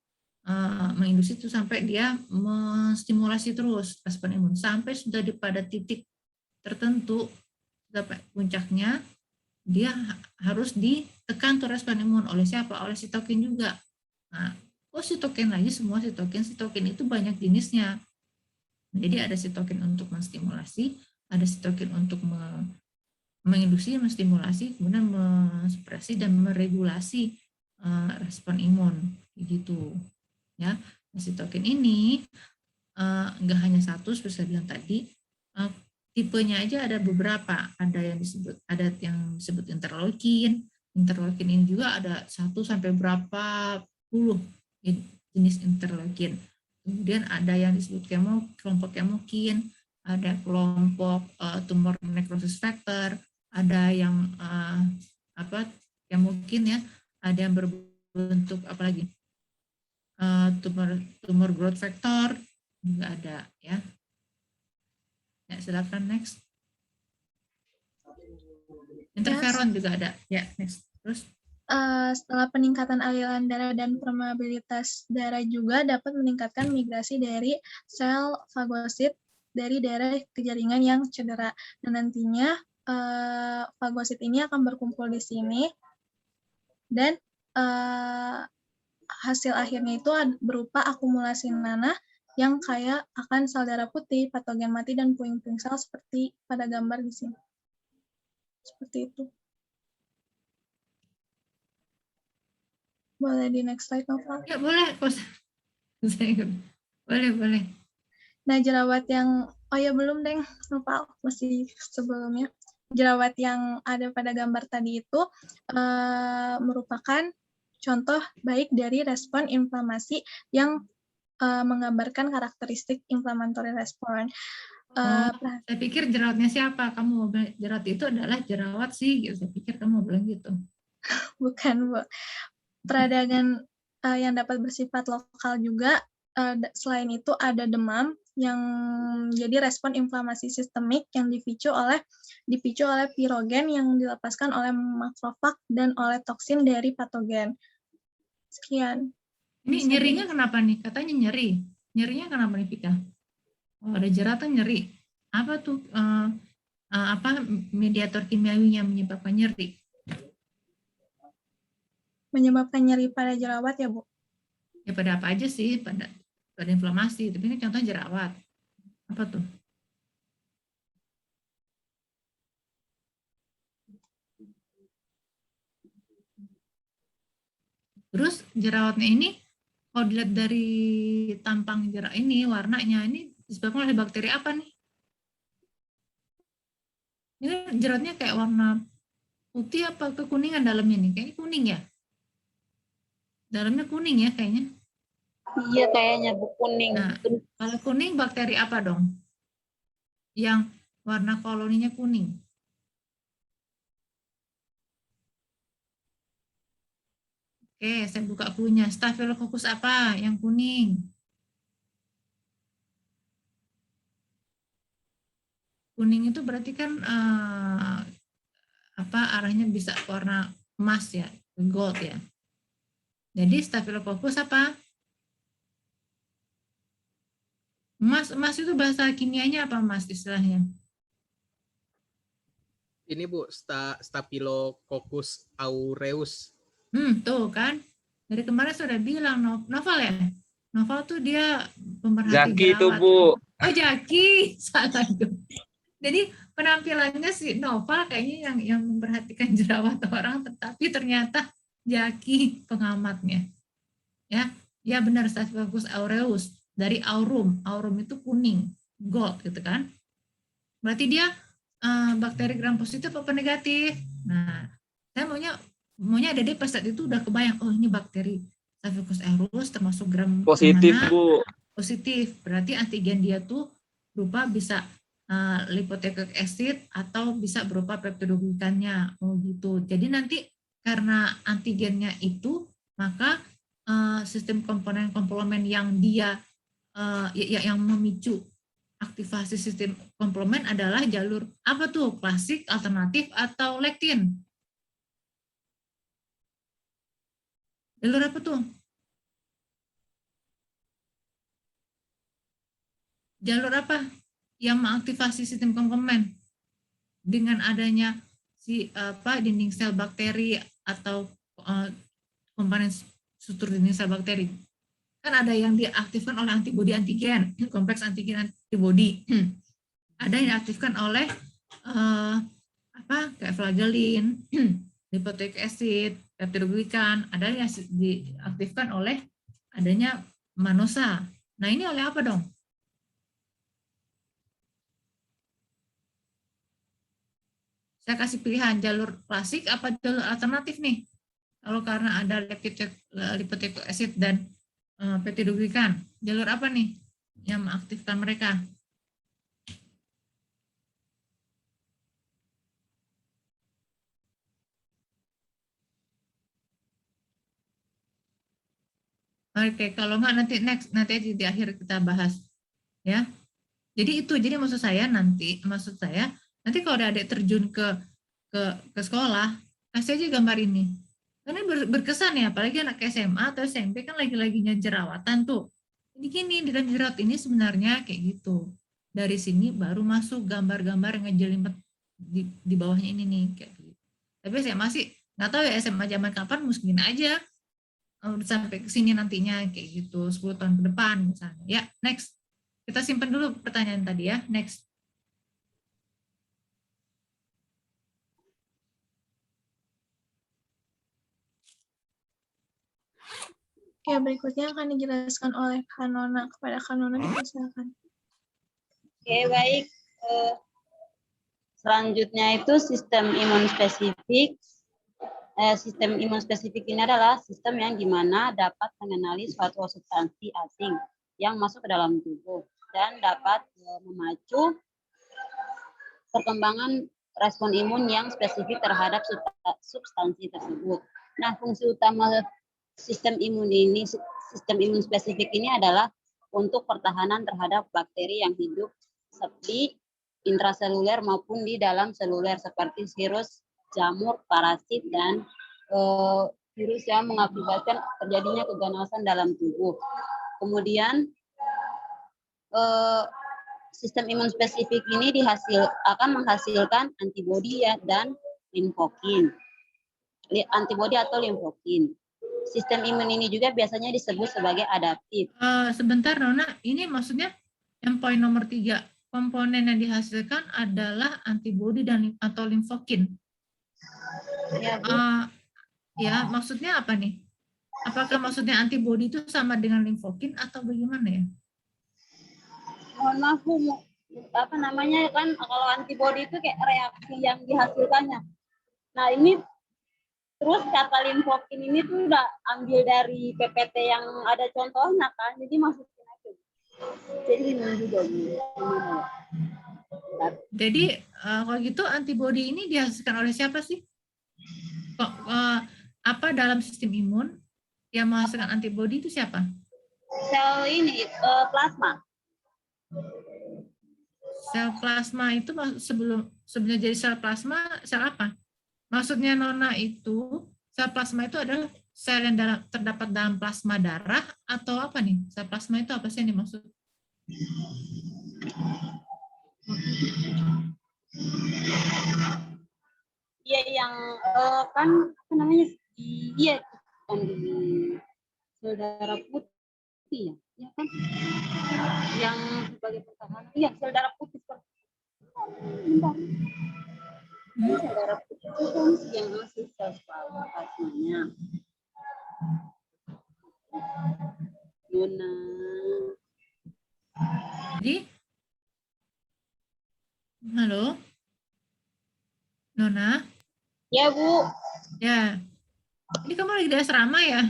menginduksi itu sampai dia menstimulasi terus respon imun sampai sudah pada titik tertentu sampai puncaknya, dia harus ditekan tuh respon imun oleh siapa? Oleh sitokin juga. Nah, sitokin lagi semua sitokin itu banyak jenisnya. Jadi ada sitokin untuk menstimulasi, ada sitokin untuk menginduksi, menstimulasi, kemudian mensupresi dan meregulasi respon imun, gitu. Ya, sitokin ini nggak hanya satu, seperti saya bilang tadi. Tipenya aja ada beberapa, ada yang disebut interleukin. Interleukin ini juga ada 1 sampai berapa puluh jenis interleukin. Kemudian ada yang disebut kelompok kemokin, ada kelompok tumor necrosis factor, ada yang kemokin ya, ada yang berbentuk apalagi tumor growth factor juga ada ya. Ya, silakan next. Interferon juga ada. Ya, next. Terus setelah peningkatan aliran darah dan permeabilitas darah juga dapat meningkatkan migrasi dari sel fagosit dari daerah ke jaringan yang cedera. Dan nantinya fagosit ini akan berkumpul di sini dan hasil akhirnya itu berupa akumulasi nanah yang kaya akan sel darah putih, patogen mati, dan puing-puing sel seperti pada gambar di sini. Seperti itu. Boleh di next slide, Nova? Ya, boleh. Boleh. Nah, jerawat yang, belum, Deng. Nova, masih sebelumnya. Jerawat yang ada pada gambar tadi itu merupakan contoh baik dari respon inflamasi yang menggambarkan karakteristik inflammatory respon. Saya pikir jerawatnya siapa? Kamu mau bilang jerawat itu adalah jerawat sih, gitu. Saya pikir kamu mau bilang gitu. Bukan, Bu. Peradangan yang dapat bersifat lokal juga. Selain itu ada demam yang jadi respon inflamasi sistemik yang dipicu oleh pirogen yang dilepaskan oleh makrofag dan oleh toksin dari patogen. Sekian. Ini nyerinya kenapa nih? Katanya nyeri. Nyerinya kenapa nih, Vika? Oh, ada jerawat nyeri. Apa tuh mediator kimiawi yang menyebabkan nyeri? Menyebabkan nyeri pada jerawat ya, Bu? Ya pada apa aja sih, pada inflamasi. Tapi ini contohnya jerawat. Apa tuh? Terus jerawatnya ini kalau dilihat dari tampang jerawat ini, warnanya ini disebabkan oleh bakteri apa nih? Ini jerawatnya kayak warna putih apa kekuningan dalamnya nih? Kayaknya kuning ya? Dalamnya kuning ya kayaknya. Iya kayaknya Bu, kuning. Nah, kalau kuning bakteri apa dong? Yang warna koloninya kuning. Oke, saya buka clue-nya. Staphylococcus apa yang kuning? Kuning itu berarti kan apa arahnya bisa warna emas ya, gold ya. Jadi Staphylococcus apa? Emas, emas itu bahasa kimianya apa emas istilahnya? Ini Bu, Staphylococcus aureus. Tuh kan. Dari kemarin sudah bilang Novel ya. Novel tuh dia pemerhati Zaki itu jerawat. Bu. Oh Jaki, salah dong. Jadi penampilannya si Novel kayaknya yang memperhatikan jerawat orang, tetapi ternyata Jaki pengamatnya. Ya, ya benar Staphylococcus aureus dari aurum. Aurum itu kuning, gold gitu kan. Berarti dia bakteri gram positif apa negatif? Nah, saya maunya ada deh pas saat itu udah kebayang, oh ini bakteri Staphylococcus aureus termasuk gram Positif mana? Bu. Positif. Berarti antigen dia tuh berupa bisa liponucleic acid atau bisa berupa peptidoglikannya. Oh gitu. Jadi nanti karena antigennya itu, maka sistem komponen-komponen yang dia yang memicu aktivasi sistem komplement adalah jalur apa tuh? Klasik, alternatif, atau lektin? Jalur apa tuh? Jalur apa yang mengaktifasi sistem komplement dengan adanya si dinding sel bakteri atau komponen struktur dinding sel bakteri? Kan ada yang diaktifkan oleh antibodi antigen, kompleks antigen antibodi. Ada yang diaktifkan oleh kayak flagellin, liponucleic acid, peptidoglikan, ada yang diaktifkan oleh adanya manosa. Nah, ini oleh apa dong? Saya kasih pilihan jalur klasik apa jalur alternatif nih? Kalau karena ada liponucleic acid dan peptidoglikan, jalur apa nih yang mengaktifkan mereka? Oke, kalau nggak nanti aja di akhir kita bahas ya. Jadi maksud saya nanti kalau ada adik terjun ke sekolah, kasih aja gambar ini. Karena berkesan ya, apalagi anak SMA atau SMP kan lagi-laginya jerawatan tuh. Ini gini, di dalam jerawat ini sebenarnya kayak gitu. Dari sini baru masuk gambar-gambar yang ngejelimet di bawahnya ini nih kayak gitu. Tapi saya masih nggak tahu ya SMA zaman kapan, mungkin aja sampai ke sini nantinya kayak gitu 10 tahun ke depan misalnya. Ya, next. Kita simpan dulu pertanyaan tadi ya. Next. Ya, berikutnya akan dijelaskan oleh Kanona. Kepada Kanona dipersilakan. Oke, baik. Selanjutnya itu sistem imun spesifik. Sistem imun spesifik ini adalah sistem yang dimana dapat mengenali suatu substansi asing yang masuk ke dalam tubuh dan dapat memacu perkembangan respon imun yang spesifik terhadap substansi tersebut. Nah, fungsi utama sistem imun spesifik ini adalah untuk pertahanan terhadap bakteri yang hidup di intraseluler maupun di dalam seluler seperti virus, jamur, parasit, dan virus yang mengakibatkan terjadinya keganasan dalam tubuh. Kemudian sistem imun spesifik ini akan menghasilkan antibodi dan limfokin. Antibodi atau limfokin. Sistem imun ini juga biasanya disebut sebagai adaptif. Sebentar Nona, ini maksudnya yang poin nomor 3, komponen yang dihasilkan adalah antibodi dan atau limfokin. Ya, maksudnya apa nih? Apakah maksudnya antibodi itu sama dengan limfokin atau bagaimana ya? Mohon maaf Bu, apa namanya kan kalau antibodi itu kayak reaksi yang dihasilkannya. Nah, ini Terus kata limfokin ini tuh udah ambil dari PPT yang ada contohnya kan, jadi masukin aja. Jadi ini juga gimana? Jadi kalau gitu antibodi ini dihasilkan oleh siapa sih? Kok apa dalam sistem imun yang menghasilkan antibodi itu siapa? Sel ini plasma. Sel plasma itu sebelum jadi sel plasma, sel apa? Maksudnya Nona itu sel plasma itu adalah sel yang terdapat dalam plasma darah atau apa nih? Sel plasma itu apa sih yang dimaksud? Iya yang kan apa namanya? Iya kan di sel darah putih ya, ya kan? Yang sebagai pertahanan. Iya sel darah putih. Bentar. Sel darah putih itu kan yang masih sel plasmanya. Nona. Jadi, halo, Nona? Ya Bu. Ya, ini kamu lagi di asrama ya?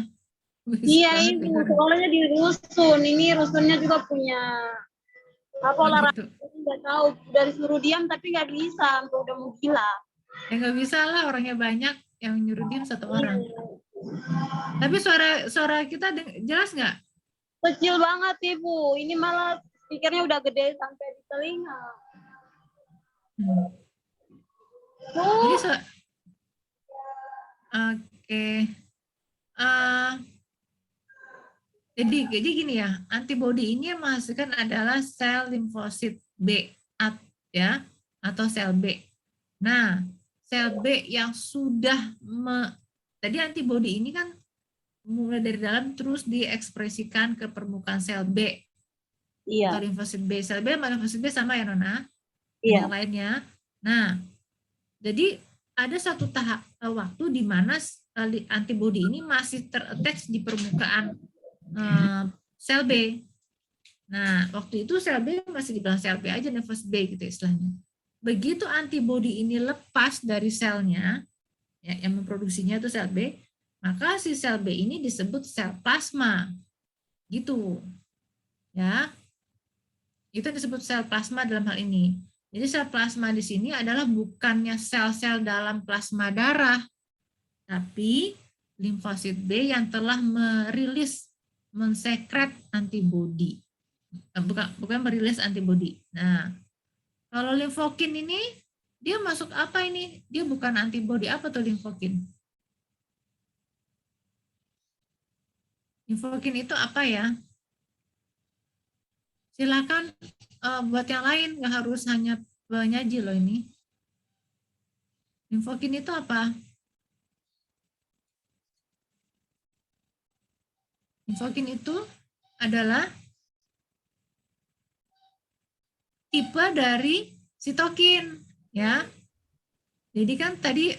Iya Ibu, sekolahnya di rusun. Ini rusunnya juga punya apa olahraga. Nggak tahu, udah disuruh diam tapi nggak bisa, sampai udah mau gila. Ya nggak bisa lah, orangnya banyak, yang nyuruh diam satu orang. Tapi suara kita jelas nggak? Kecil banget Ibu, ini malah speakernya udah gede sampai di telinga. Jadi oke. Jadi gini ya, antibodi ini yang menghasilkan adalah sel limfosit B ya, atau sel B. Nah, sel B yang sudah tadi antibodi ini kan mulai dari dalam terus diekspresikan ke permukaan sel B. Iya. Atau limfosit B. Sel B sama limfosit B sama ya Nona? Iya. Yang lainnya. Nah, jadi ada satu tahap waktu di mana antibodi ini masih terattach di permukaan sel B. Nah, waktu itu sel B masih dibilang sel B aja, limfosit B gitu istilahnya. Begitu antibodi ini lepas dari selnya, ya, yang memproduksinya itu sel B, maka si sel B ini disebut sel plasma. Gitu. Ya. Itu disebut sel plasma dalam hal ini. Jadi sel plasma di sini adalah bukannya sel-sel dalam plasma darah, tapi limfosit B yang telah mensekret antibodi. Bukan merilis antibodi. Nah, kalau limfokin ini, dia masuk apa ini? Dia bukan antibodi. Apa tuh limfokin? Limfokin itu apa ya? Silakan buat yang lain, nggak harus hanya penyaji loh ini. Limfokin itu apa? Limfokin itu adalah tipe dari sitokin, ya. Jadi kan tadi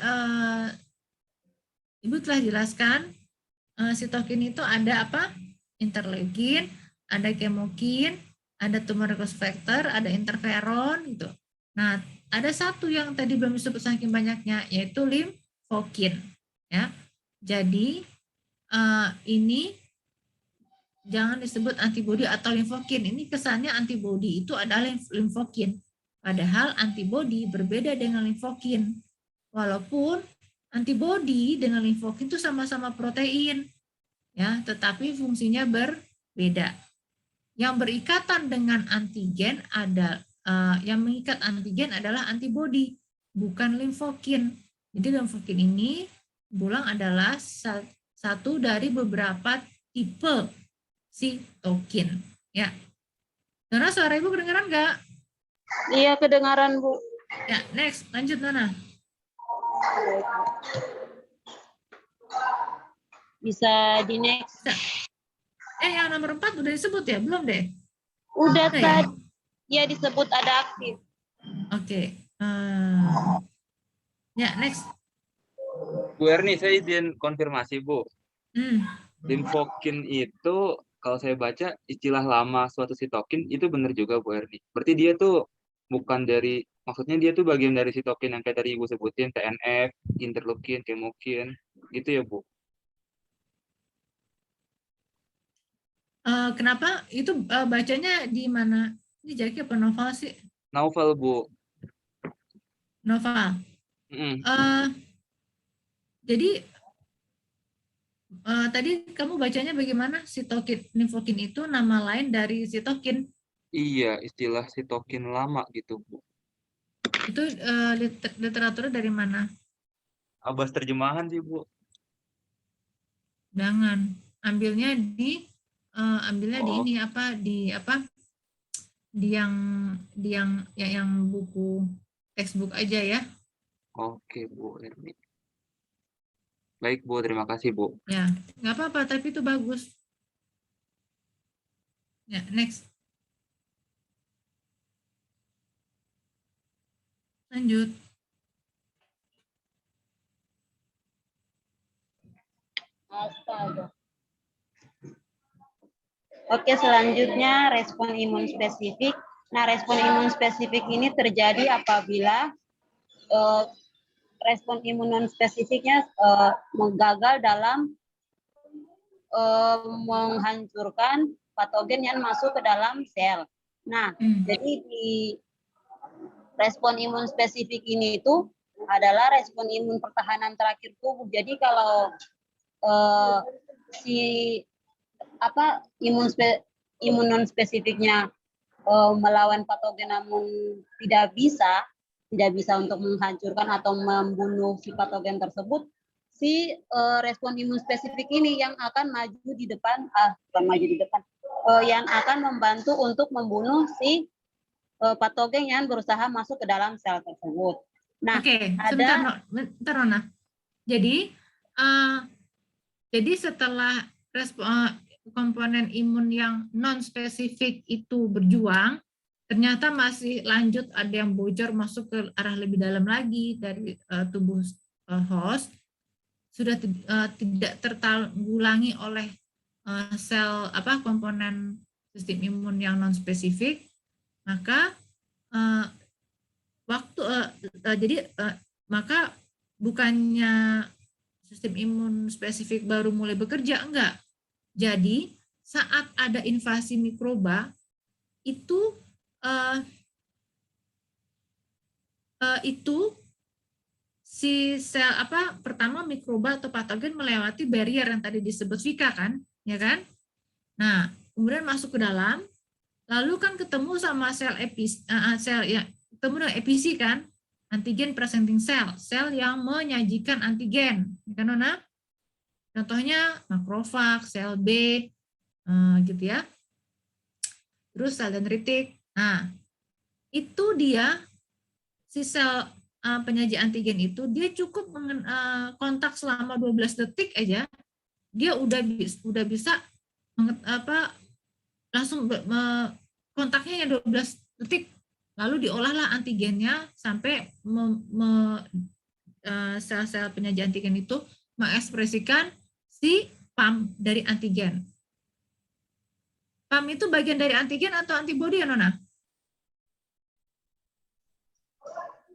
Ibu telah jelaskan sitokin itu ada apa? Interleukin, ada kemokin, ada tumor necrosis factor, ada interferon gitu. Nah, ada satu yang tadi belum disebut saking banyaknya, yaitu limfokin, ya. Jadi ini jangan disebut antibodi atau limfokin. Ini kesannya antibodi itu adalah limfokin. Padahal antibodi berbeda dengan limfokin. Walaupun antibodi dengan limfokin itu sama-sama protein, ya, tetapi fungsinya berbeda. Yang berikatan dengan antigen yang mengikat antigen adalah antibodi, bukan limfokin. Jadi limfokin ini bulang adalah satu dari beberapa tipe sitokin, ya. Nona, suara Ibu kedengaran nggak? Iya, kedengaran Bu. Ya, next, lanjut Nona. Bisa di next. Yang nomor 4 udah disebut ya? Belum deh? Udah tadi. Ya disebut ada aktif. Oke. Ya, next. Bu Erni, saya izin konfirmasi, Bu. Limfokin itu, kalau saya baca, istilah lama suatu sitokin, itu benar juga, Bu Erni. Berarti dia tuh bukan dari, maksudnya dia tuh bagian dari sitokin yang kayak tadi Ibu sebutin, TNF, interleukin, kemokin. gitu ya Bu? Kenapa itu bacanya di mana? Ini Jaki apa novel sih? Novel Bu. Novel. Jadi tadi kamu bacanya bagaimana? Sitokin limfokin itu nama lain dari sitokin. Iya, istilah sitokin lama gitu Bu. Itu literaturnya dari mana? Abbas terjemahan sih Bu. Jangan ambilnya di Oh. ini apa di yang buku textbook aja ya. Oke Bu Erni. Baik Bu, terima kasih Bu. Ya, nggak apa-apa, tapi itu bagus. Ya, next. Lanjut. Astaga. Oke, selanjutnya respon imun spesifik. Nah, respon imun spesifik ini terjadi apabila respon imun non spesifiknya gagal dalam menghancurkan patogen yang masuk ke dalam sel. Nah, jadi di respon imun spesifik ini itu adalah respon imun pertahanan terakhir tubuh. Jadi kalau imun non spesifiknya melawan patogen namun tidak bisa untuk menghancurkan atau membunuh si patogen tersebut, si respon imun spesifik ini yang akan maju di depan, yang akan membantu untuk membunuh si patogen yang berusaha masuk ke dalam sel tersebut. Nah, sebentar Nona. Jadi setelah komponen imun yang non spesifik itu berjuang, ternyata masih lanjut, ada yang bocor masuk ke arah lebih dalam lagi dari tubuh host, sudah tidak tertanggulangi oleh sel komponen sistem imun yang non spesifik, maka maka bukannya sistem imun spesifik baru mulai bekerja, enggak. Jadi saat ada invasi mikroba itu si sel pertama mikroba atau patogen melewati barrier yang tadi disebut Vika kan, ya kan? Nah, kemudian masuk ke dalam, lalu kan ketemu sama sel ketemu dengan episi kan, antigen presenting cell, sel yang menyajikan antigen, kan Nona? Contohnya makrofag, sel B, gitu ya. Terus sel dendritik. Nah, itu dia si sel penyaji antigen itu dia cukup kontak selama 12 detik aja, dia udah bisa langsung kontaknya 12 detik, lalu diolahlah antigennya sampai sel-sel penyaji antigen itu mengekspresikan si PAM dari antigen. PAM itu bagian dari antigen atau antibodi ya Nona?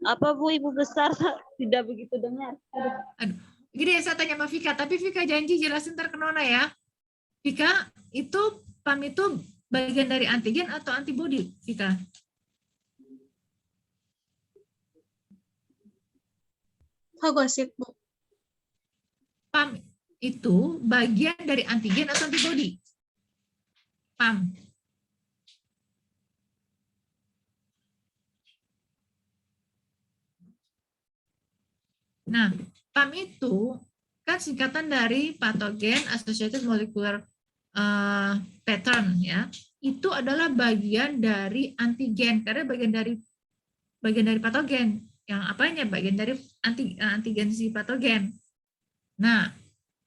Apa Bu, Ibu besar tidak begitu dengar. Aduh. Gini saya tanya sama Vika, tapi Vika janji jelasin ntar ke Nona ya. Vika, itu PAM itu bagian dari antigen atau antibodi, Vika? Fagosit, Bu. PAM itu bagian dari antigen atau antibodi? PAM. Nah, PAM itu kan singkatan dari Pathogen Associated Molecular Pattern ya. Itu adalah bagian dari antigen, karena bagian dari patogen. Yang apanya? Bagian dari antigen si patogen. Nah,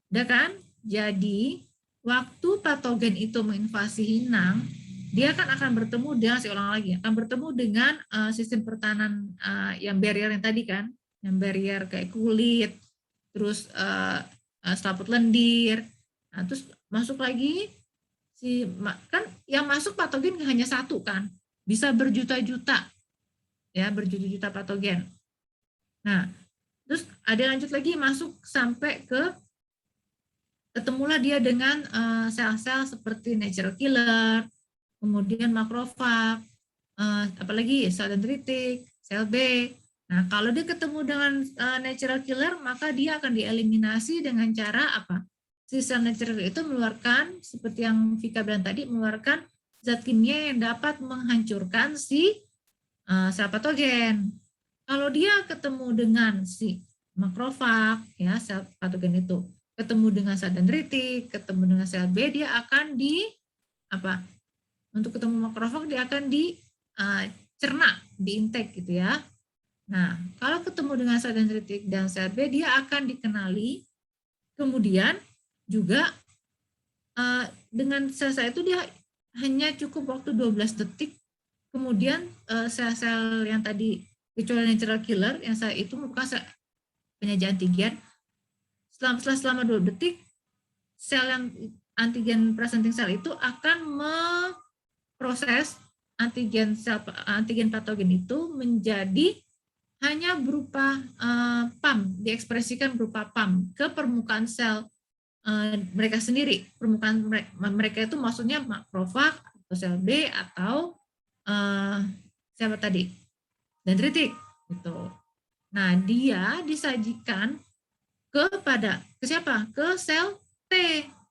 udah kan? Jadi waktu patogen itu menginvasi inang, dia kan akan bertemu dengan, saya ulang lagi, akan bertemu dengan sistem pertahanan yang barrier yang tadi kan, yang barrier kayak kulit, terus selaput lendir, nah, terus masuk lagi kan yang masuk patogen hanya satu kan, bisa berjuta-juta ya, berjuta-juta patogen. Nah, terus ada lanjut lagi masuk sampai ke ketemulah dia dengan sel-sel seperti natural killer, kemudian makrofag, apalagi sel dendritik, sel B. Nah, kalau dia ketemu dengan natural killer, maka dia akan dieliminasi dengan cara apa? Si sel natural itu mengeluarkan, seperti yang Vika bilang tadi, mengeluarkan zat kimia yang dapat menghancurkan si sel patogen. Kalau dia ketemu dengan si makrofag, ya sel patogen itu, ketemu dengan sel dendritik, ketemu dengan sel B, dia akan apa? Untuk ketemu makrofag dia akan dicerna, diintake gitu ya. Nah, kalau ketemu dengan sel dendritik dan sel B, dia akan dikenali. Kemudian juga dengan sel-sel itu dia hanya cukup waktu 12 detik. Kemudian sel-sel yang tadi kecuali natural killer yang saya itu merupakan penyaji antigen. Selama 2 detik, sel yang antigen presenting cell itu akan memproses antigen patogen itu menjadi hanya berupa PAM, diekspresikan berupa PAM ke permukaan sel mereka sendiri. Permukaan mereka itu maksudnya makrofag atau sel B atau siapa tadi? Dendritik gitu. Nah, dia disajikan ke siapa? Ke sel T.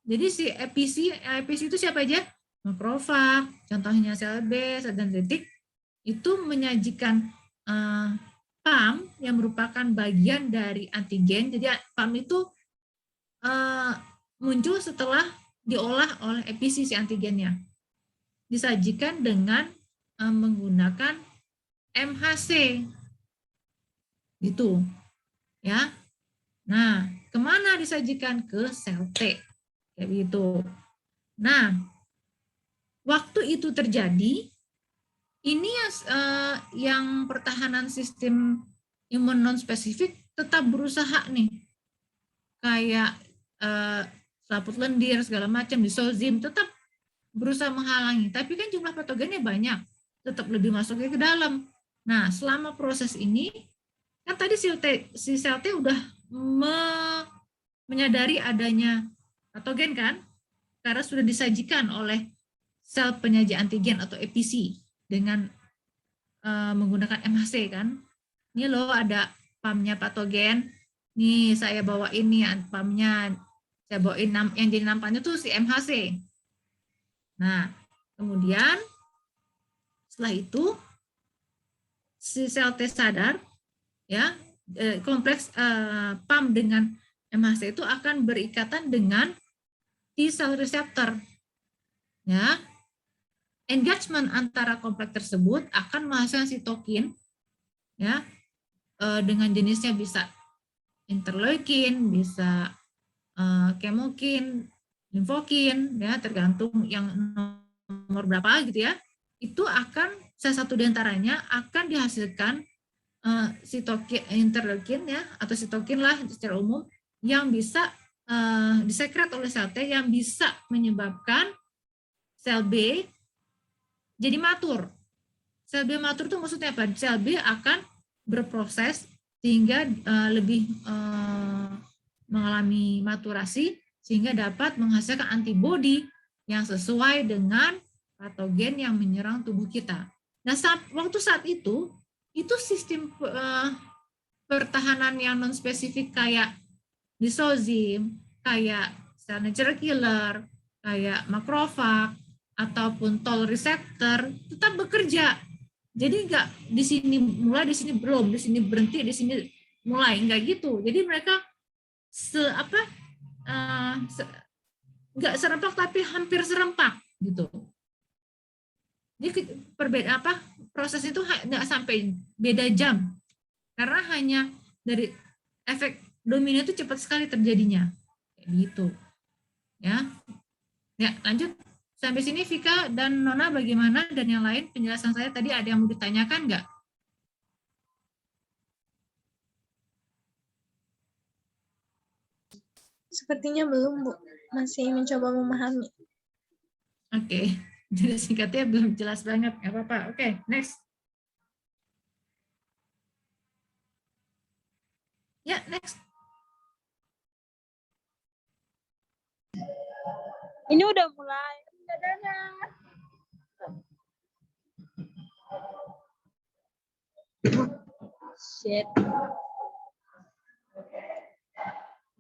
Jadi si episi itu siapa aja? Makrofag, contohnya sel B, sel dendritik itu menyajikan PAM yang merupakan bagian dari antigen. Jadi PAM itu muncul setelah diolah oleh episi si antigennya. Disajikan dengan menggunakan MHC. Gitu. Ya. Nah, kemana disajikan? Ke sel T. Kayak gitu. Nah, waktu itu terjadi, ini yang pertahanan sistem imun non-spesifik tetap berusaha nih. Kayak selaput lendir, segala macam, disozim, tetap berusaha menghalangi. Tapi kan jumlah patogennya banyak, tetap lebih masuknya ke dalam. Nah, selama proses ini, kan tadi si sel T udah menyadari adanya patogen kan, karena sudah disajikan oleh sel penyaji antigen atau episi dengan menggunakan MHC kan. Ini loh ada PAM-nya patogen. Nih saya bawa ini PAM-nya. Saya bawain yang jadi nampaknya tuh si MHC. Nah, kemudian setelah itu si sel T sadar ya, kompleks PAM dengan MHC itu akan berikatan dengan T cell receptor. Ya. Engagement antara kompleks tersebut akan menghasilkan sitokin ya, dengan jenisnya bisa interleukin, bisa kemokin, limfokin ya, tergantung yang nomor berapa gitu ya. Itu akan salah satu diantaranya akan dihasilkan sitokin, interleukin ya, atau sitokin lah secara umum yang bisa disekret oleh sel T yang bisa menyebabkan sel B jadi matur. Sel B matur itu maksudnya apa? Sel B akan berproses sehingga lebih mengalami maturasi sehingga dapat menghasilkan antibodi yang sesuai dengan patogen yang menyerang tubuh kita. Nah, waktu saat itu sistem pertahanan yang non spesifik kayak disozim, kayak sel natural killer, kayak makrofag ataupun toll receptor tetap bekerja. Jadi enggak di sini mulai, di sini belum, di sini berhenti, di sini mulai, enggak gitu. Jadi mereka enggak serempak tapi hampir serempak gitu. Jadi proses itu enggak sampai beda jam. Karena hanya dari efek domino itu cepat sekali terjadinya. Kayak gitu. Ya. Ya, lanjut. Sampai sini Vika dan Nona bagaimana, dan yang lain penjelasan saya tadi ada yang mau ditanyakan nggak? Sepertinya belum, Bu. Masih mencoba memahami. Oke. Jadi singkatnya belum jelas banget, nggak apa-apa. Oke, next. Ya, next. Ini udah mulai. Shit.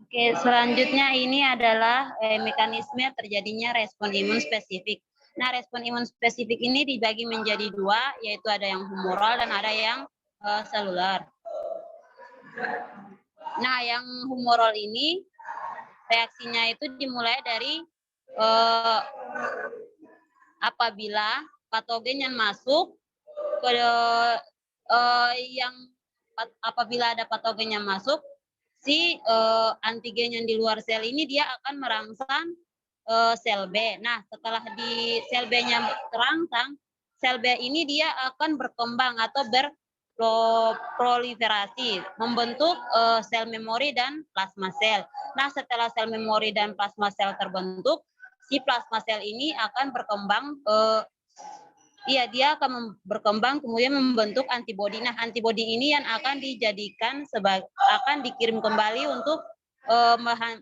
Oke, selanjutnya ini adalah mekanisme terjadinya respon imun spesifik. Nah, respon imun spesifik ini dibagi menjadi dua, yaitu ada yang humoral dan ada yang seluler. Nah, yang humoral ini reaksinya itu dimulai dari apabila patogen yang masuk ke apabila ada patogen yang masuk, si antigen yang di luar sel ini dia akan merangsang sel B. Nah, setelah di sel B-nya terangsang, sel B ini dia akan berkembang atau berproliferasi, membentuk sel memori dan plasma sel. Nah, setelah sel memori dan plasma sel terbentuk, si plasma sel ini akan berkembang dia akan berkembang kemudian membentuk antibodi. Nah, antibodi ini yang akan dijadikan akan dikirim kembali untuk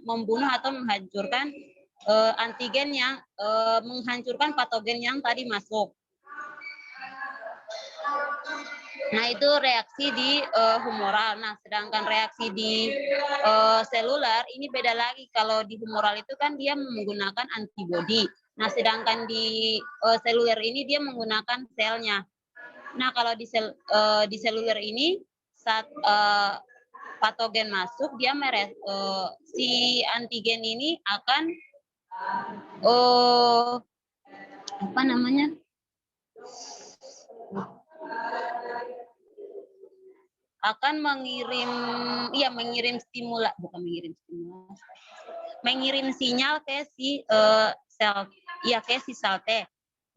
membunuh atau menghancurkan antigen yang menghancurkan patogen yang tadi masuk. Nah, itu reaksi di humoral. Nah, sedangkan reaksi di seluler ini beda lagi. Kalau di humoral itu kan dia menggunakan antibodi. Nah, sedangkan di seluler ini dia menggunakan selnya. Nah, kalau di seluler ini saat patogen masuk, dia si antigen ini akan akan mengirim sinyal ke si sel T.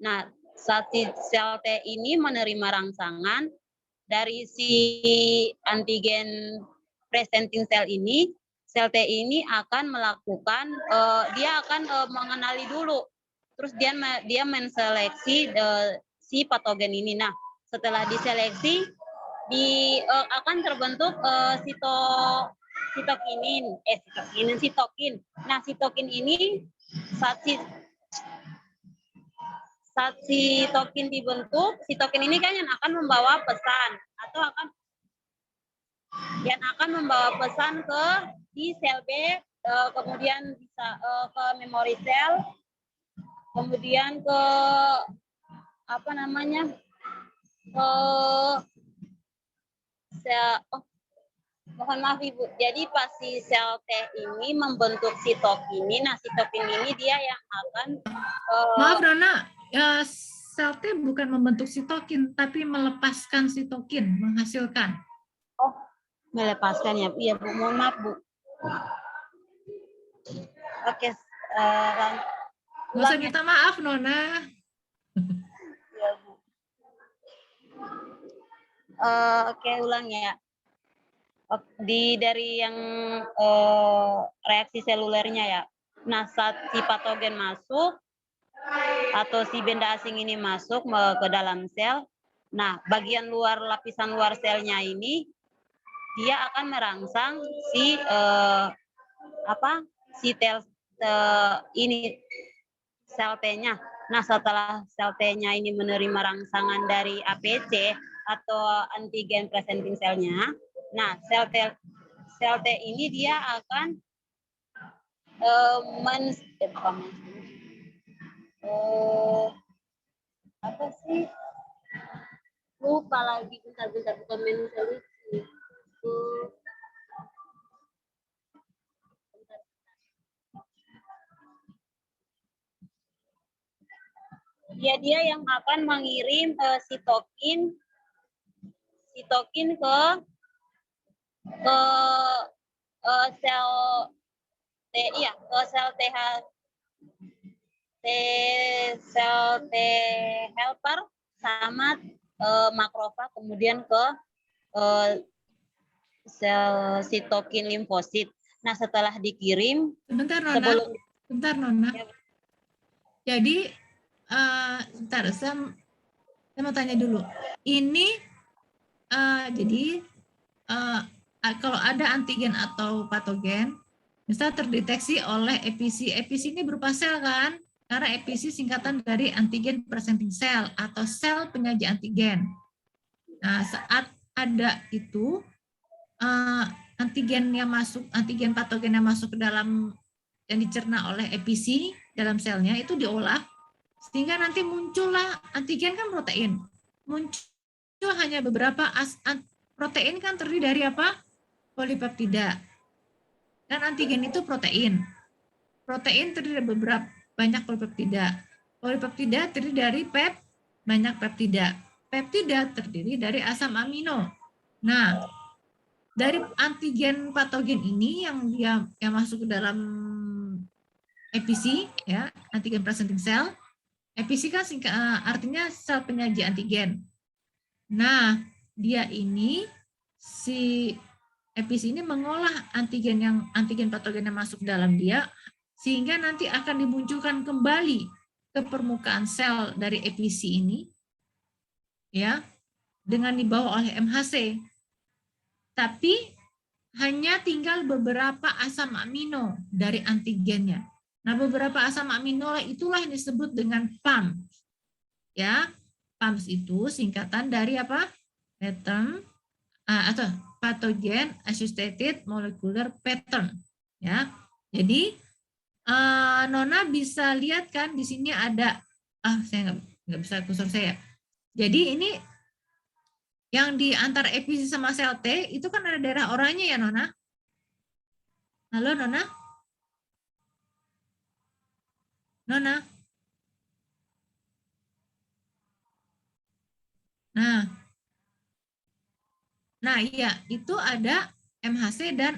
Nah, saat si sel T ini menerima rangsangan dari si antigen presenting sel ini, sel T ini akan melakukan dia akan mengenali dulu, terus dia menseleksi si patogen ini. Nah, setelah diseleksi akan terbentuk sitokin. Nah, sitokin ini saat sitokin dibentuk, sitokin ini kan yang akan membawa pesan atau akan membawa pesan ke di sel B, kemudian bisa ke memori sel, kemudian ke mohon maaf Ibu. Jadi pas si sel T ini membentuk sitokin ini, nah sitokin ini dia yang akan maaf Rona, sel T bukan membentuk sitokin, tapi melepaskan sitokin, menghasilkan. Oh, melepaskan ya. Iya Bu, mohon maaf Bu. Oke, nggak usah minta maaf Nona. Iya Bu. Oke, ulang ya. Dari yang reaksi selulernya ya. Nah, saat si patogen masuk atau si benda asing ini masuk ke dalam sel, nah bagian lapisan luar selnya ini dia akan merangsang si sel T-nya. Nah, setelah sel T-nya ini menerima rangsangan dari APC atau antigen presenting selnya, nah sel T ini dia akan lupa lagi, bentar bukan menseliksi. Ya, dia yang akan mengirim sitokin ke sel T, ke sel sel T helper sama makrofag, kemudian ke sel sitokin limfosit. Nah, setelah dikirim, bentar Nona. Jadi bentar, saya mau tanya dulu. Ini jadi kalau ada antigen atau patogen, bisa terdeteksi oleh EPC. EPC ini berupa sel kan? Karena EPC singkatan dari antigen presenting cell atau sel penyaji antigen. Nah, saat ada itu antigen yang masuk, antigen patogen yang masuk ke dalam yang dicerna oleh EPC dalam selnya itu diolah sehingga nanti muncullah antigen kan protein. Muncul hanya beberapa protein kan terdiri dari apa? Polipeptida. Dan antigen itu protein. Protein terdiri dari beberapa banyak polipeptida. Polipeptida terdiri dari banyak peptida. Peptida terdiri dari asam amino. Nah, dari antigen patogen ini yang masuk ke dalam EPC, ya, antigen presenting cell. EPC kan artinya sel penyaji antigen. Nah, dia ini si EPC ini mengolah antigen patogen yang masuk dalam dia sehingga nanti akan dimunculkan kembali ke permukaan sel dari EPC ini, ya, dengan dibawa oleh MHC. Tapi hanya tinggal beberapa asam amino dari antigennya. Nah, beberapa asam amino itulah yang disebut dengan PAMS. Ya, PAMS itu singkatan dari apa? Pattern atau pathogen associated molecular pattern. Ya, jadi Nona bisa lihat kan di sini ada, saya nggak bisa kursor saya. Jadi ini yang di antara EPC sama sel T itu kan ada daerah oranye ya Nona? Halo Nona? Nona? Nah iya itu ada MHC dan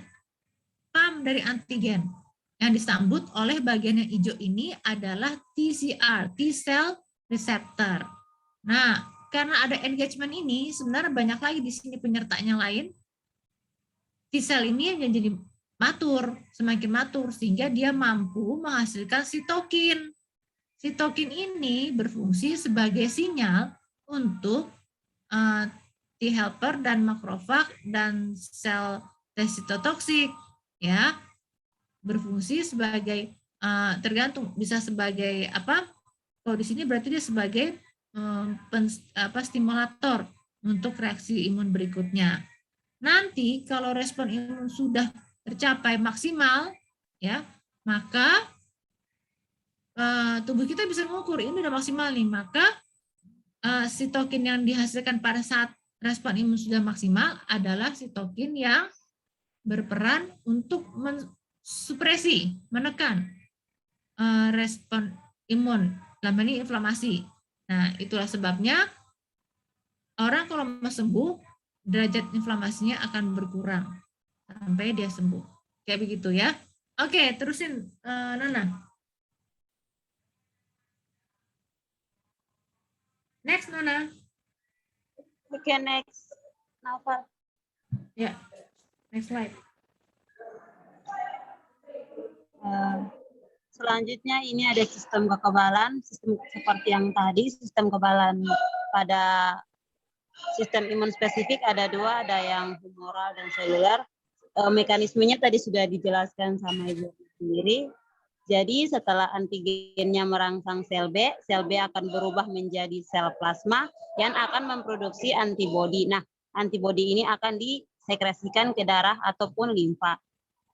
PAM dari antigen. Yang disambut oleh bagian yang hijau ini adalah TCR, T-cell receptor. Nah, karena ada engagement ini, sebenarnya banyak lagi di sini penyertanya lain. T-cell ini yang jadi matur, semakin matur, sehingga dia mampu menghasilkan sitokin. Sitokin ini berfungsi sebagai sinyal untuk T helper dan makrofag dan sel T sitotoksik, ya, berfungsi sebagai tergantung bisa sebagai apa? Kalau di sini berarti dia sebagai stimulator untuk reaksi imun berikutnya. Nanti kalau respon imun sudah tercapai maksimal, ya, maka tubuh kita bisa mengukur ini sudah maksimal nih, maka sitokin yang dihasilkan pada saat respon imun sudah maksimal adalah sitokin yang berperan untuk mensupresi, menekan respon imun, dalam ini inflamasi. Nah, itulah sebabnya orang kalau mau sembuh, derajat inflamasinya akan berkurang sampai dia sembuh. Kayak begitu ya. Oke, terusin Nona. Next, Nona. Oke, next. Naufal. Ya, next slide. Selanjutnya ini ada sistem kekebalan, sistem seperti yang tadi, sistem kekebalan pada sistem imun spesifik ada dua, ada yang humoral dan seluler. Mekanismenya tadi sudah dijelaskan sama Ibu sendiri. Jadi setelah antigennya merangsang sel B akan berubah menjadi sel plasma yang akan memproduksi antibodi. Nah, antibodi ini akan disekresikan ke darah ataupun limfa.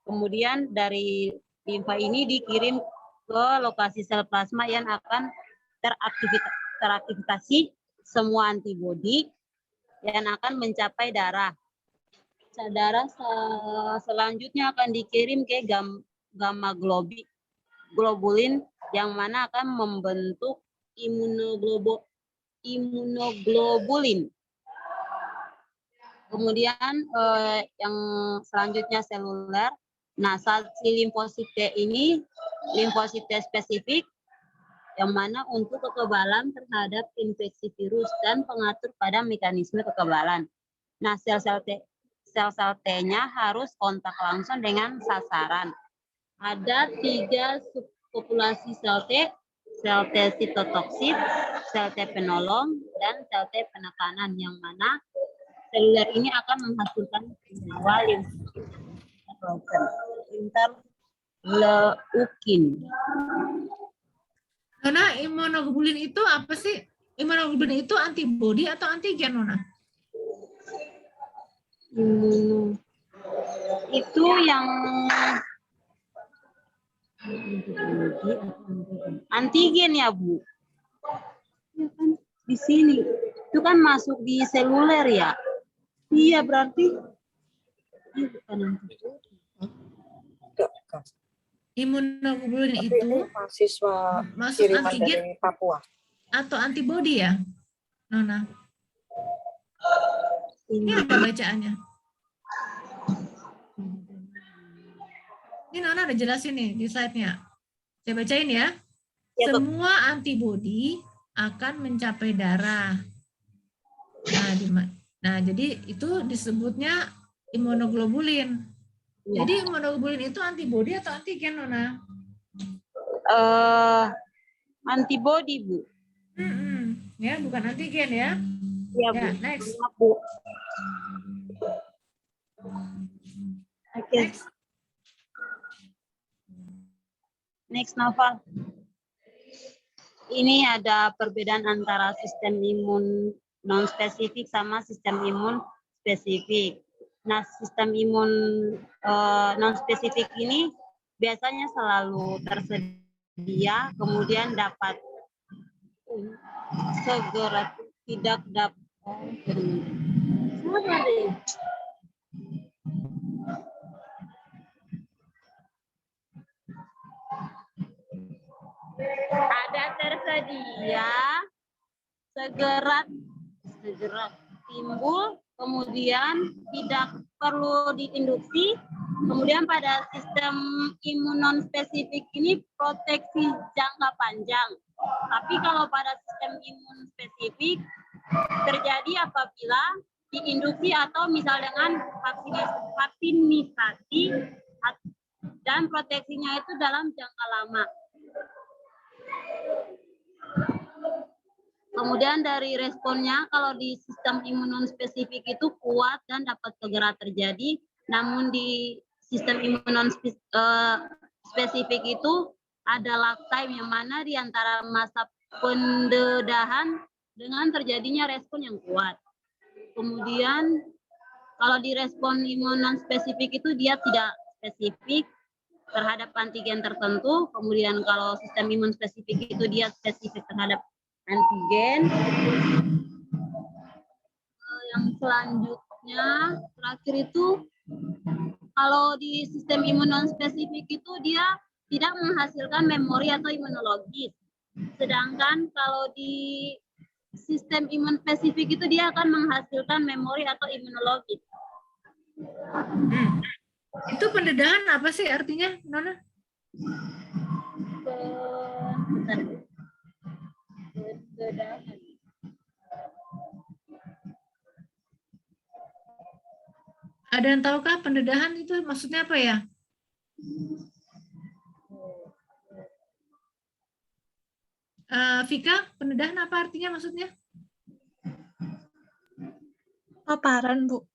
Kemudian dari limfa ini dikirim ke lokasi sel plasma yang akan teraktivasi semua antibodi yang akan mencapai darah. Darah selanjutnya akan dikirim ke gamma globulin yang mana akan membentuk imunoglobulin. Kemudian yang selanjutnya seluler. Nah, saat si limfosit T ini limfosit T spesifik yang mana untuk kekebalan terhadap infeksi virus dan pengatur pada mekanisme kekebalan. Nah, sel-sel T-nya harus kontak langsung dengan sasaran. Ada 3 subpopulasi sel T sitotoksit, sel T penolong, dan sel T penekanan yang mana seluler ini akan menghasilkan awal interleukin. Nona, imunoglobulin itu apa sih? Imunoglobulin itu antibodi atau antigen, Nona? Itu yang antigen ya, Bu? Ya kan di sini. Itu kan masuk di seluler ya? Iya, berarti bukan antibodi. Imunoglobulin Tapi itu ini mahasiswa masuk kiriman antigen dari Papua. atau antibodi ya, Nona? Ini apa bacaannya? Ini Nona udah jelasin nih di slide-nya. Saya bacain ya. Ya, Bu. Semua antibodi akan mencapai darah. Nah, jadi itu disebutnya imunoglobulin. Jadi imunoglobulin itu antibodi atau antigen, Nona? Antibodi, Bu. Ya, bukan antigen ya. Ya, Ya, Bu. next. Bu. Oke. Next, Naval. Ini ada perbedaan antara sistem imun non-spesifik sama sistem imun spesifik. Nah, sistem imun non-spesifik ini biasanya selalu tersedia, kemudian dapat segera tidak dapat. Ada tersedia, segera timbul, kemudian tidak perlu diinduksi. Kemudian pada sistem imun non-spesifik ini proteksi jangka panjang. Tapi kalau pada sistem imun spesifik terjadi apabila diinduksi atau misal dengan vaksinisasi dan proteksinya itu dalam jangka lama. Kemudian dari responnya, kalau di sistem imun non-spesifik itu kuat dan dapat segera terjadi, namun di sistem imun non-spesifik itu ada lag time yang mana di antara masa pendedahan dengan terjadinya respon yang kuat. Kemudian kalau di respon imun non-spesifik itu dia tidak spesifik terhadap antigen tertentu, kemudian kalau sistem imun spesifik itu dia spesifik terhadap antigen. Yang selanjutnya terakhir itu kalau di sistem imun non spesifik itu dia tidak menghasilkan memori atau imunologis, sedangkan kalau di sistem imun spesifik itu dia akan menghasilkan memori atau imunologis. Itu pendedahan apa sih artinya, Nona? Pendedahan. Ada yang tahukah pendedahan itu maksudnya apa ya? Vika, pendedahan apa artinya maksudnya? Paparan, Bu.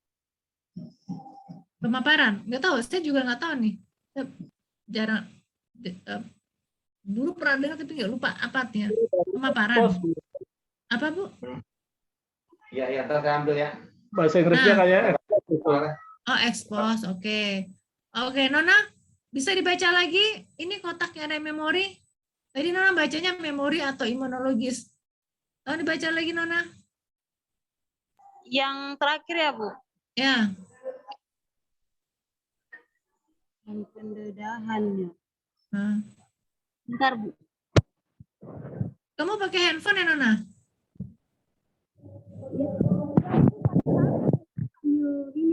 Pemaparan? Nggak tahu, saya juga nggak tahu nih. Saya jarang. Dulu pernah dengar tapi nggak lupa apa artinya. Pemaparan. Apa, Bu? Iya, saya ambil ya. Bahasa Inggrisnya kayak Oh, expose, oke. Oke, Nona, bisa dibaca lagi? Ini kotaknya ada memori. Tadi Nona bacanya memori atau imunologis. Tolong dibaca lagi, Nona. Yang terakhir ya, Bu? Ya. Yang pendedahannya. Bentar, Bu. Kamu pakai handphone ya, Nona? Ini di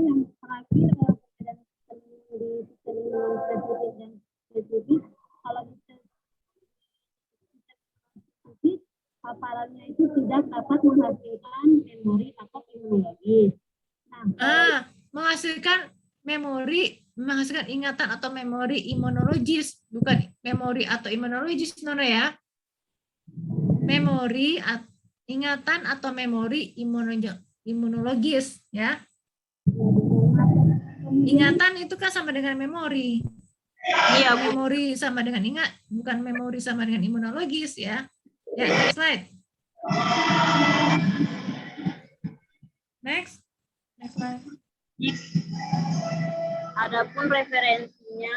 yang terakhir perbedaan di sistem imun spesifik dan spesifik. Kalau di spesifik, paparannya itu tidak dapat menghasilkan memori atau imunologis. Nah, menghasilkan memori, menghasilkan ingatan atau memori imunologis, bukan memori atau imunologis, Nona ya? memori, ingatan atau memori imunologis ya. Ingatan itu kan sama dengan memori. Iya, Bu. Memori sama dengan ingat, bukan memori sama dengan imunologis ya. Ya, next slide. Next. Next slide. Adapun referensinya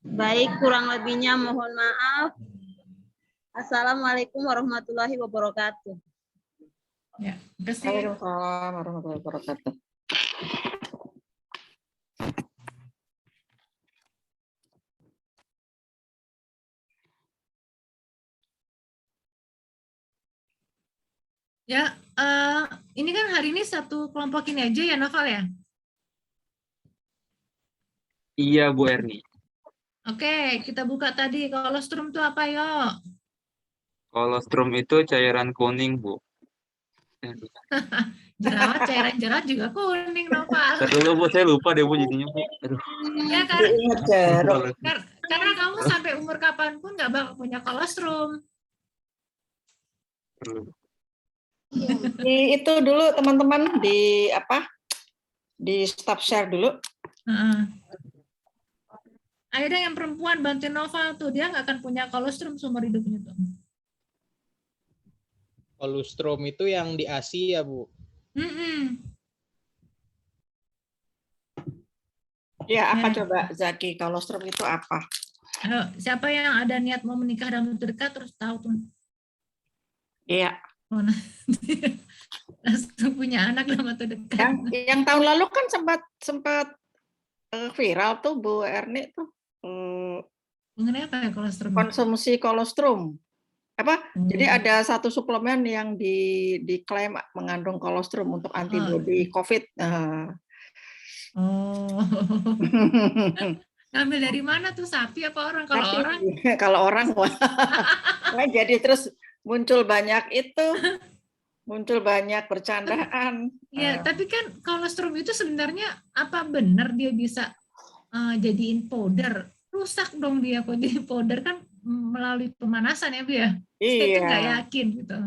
baik, kurang lebihnya mohon maaf. Assalamualaikum warahmatullahi wabarakatuh. Ya, terima kasih. Waalaikumsalam warahmatullahi wabarakatuh. Ya, ini kan hari ini satu kelompok ini aja ya, Noval ya? Iya, Bu Erni. Oke, kita buka tadi. Kolostrum itu apa, yuk? Kolostrum itu cairan kuning, Bu. Jerawat, cairan jerawat juga kuning, Noval. Ntar dulu, Bu, saya lupa deh, Bu, jadinya, Bu. Aduh. Ya, karena kamu sampai umur kapanpun nggak bakal punya kolostrum. Itu dulu teman-teman di stop share dulu. Ayo deh yang perempuan bantuin Noval tuh, dia nggak akan punya kolostrum seumur hidupnya tuh. Kolostrum itu yang di ASI ya, Bu? Ya, apa coba Zaki, kolostrum itu apa? Ayo, siapa yang ada niat mau menikah dalam waktu dekat terus tahu tuh. Iya. Oh, langsung punya anak dalam waktu dekat. Yang tahun lalu kan sempat viral tuh Bu Erni tuh. Mengenai apa ya kolostrum? Konsumsi kolostrum. Jadi ada satu suplemen yang diklaim mengandung kolostrum untuk antibodi COVID. Ngambil dari mana tuh, sapi apa orang? Kalau Sapi. orang? Kalau orang, wah, jadi terus muncul banyak bercandaan. Ya, tapi kan kolostrum itu sebenarnya apa benar dia bisa jadiin powder? Rusak dong dia kok jadi powder kan melalui pemanasan ya, Bu ya? Saya itu nggak yakin gitu.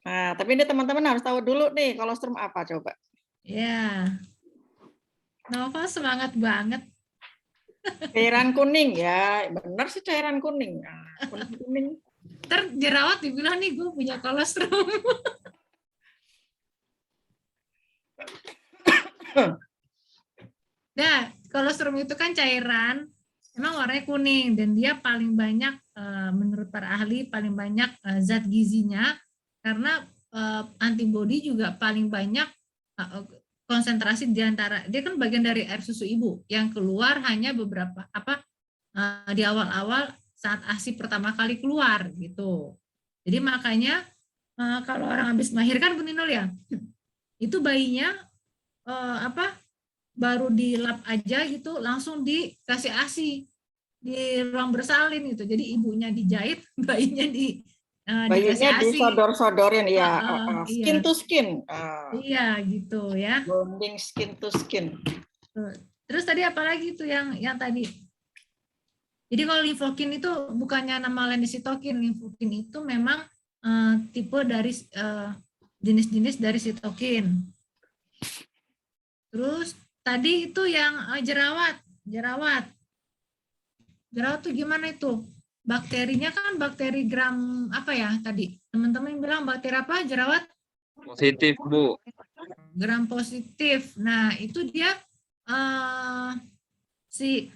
Nah, tapi ini teman-teman harus tahu dulu nih kolostrum apa coba. Ya. Nova semangat banget. Cairan kuning ya, benar sih cairan kuning. Kuning. Ntar jerawat dibilang nih gue punya kolostrum. Nah, kolostrum itu kan cairan, emang warnanya kuning dan dia paling banyak menurut para ahli paling banyak zat gizinya karena antibodi juga paling banyak konsentrasi di antara dia kan bagian dari air susu ibu yang keluar hanya beberapa di awal-awal saat ASI pertama kali keluar gitu. Jadi makanya kalau orang habis melahirkan Bu Ninul ya, itu bayinya baru di lap aja gitu langsung dikasih ASI di ruang bersalin gitu. Jadi ibunya dijahit, bayinya bayinya disodor-sodorin ya, skin to skin. Iya gitu ya. Bonding skin to skin. Terus tadi apa lagi tuh yang tadi? Jadi kalau limfokin itu bukannya nama lain sitokin, limfokin itu memang tipe dari jenis-jenis dari sitokin. Terus tadi itu yang jerawat tuh gimana itu? Bakterinya kan bakteri gram apa ya tadi? Teman-teman bilang bakteri apa jerawat? Positif, Bu. Gram positif. Nah, itu dia si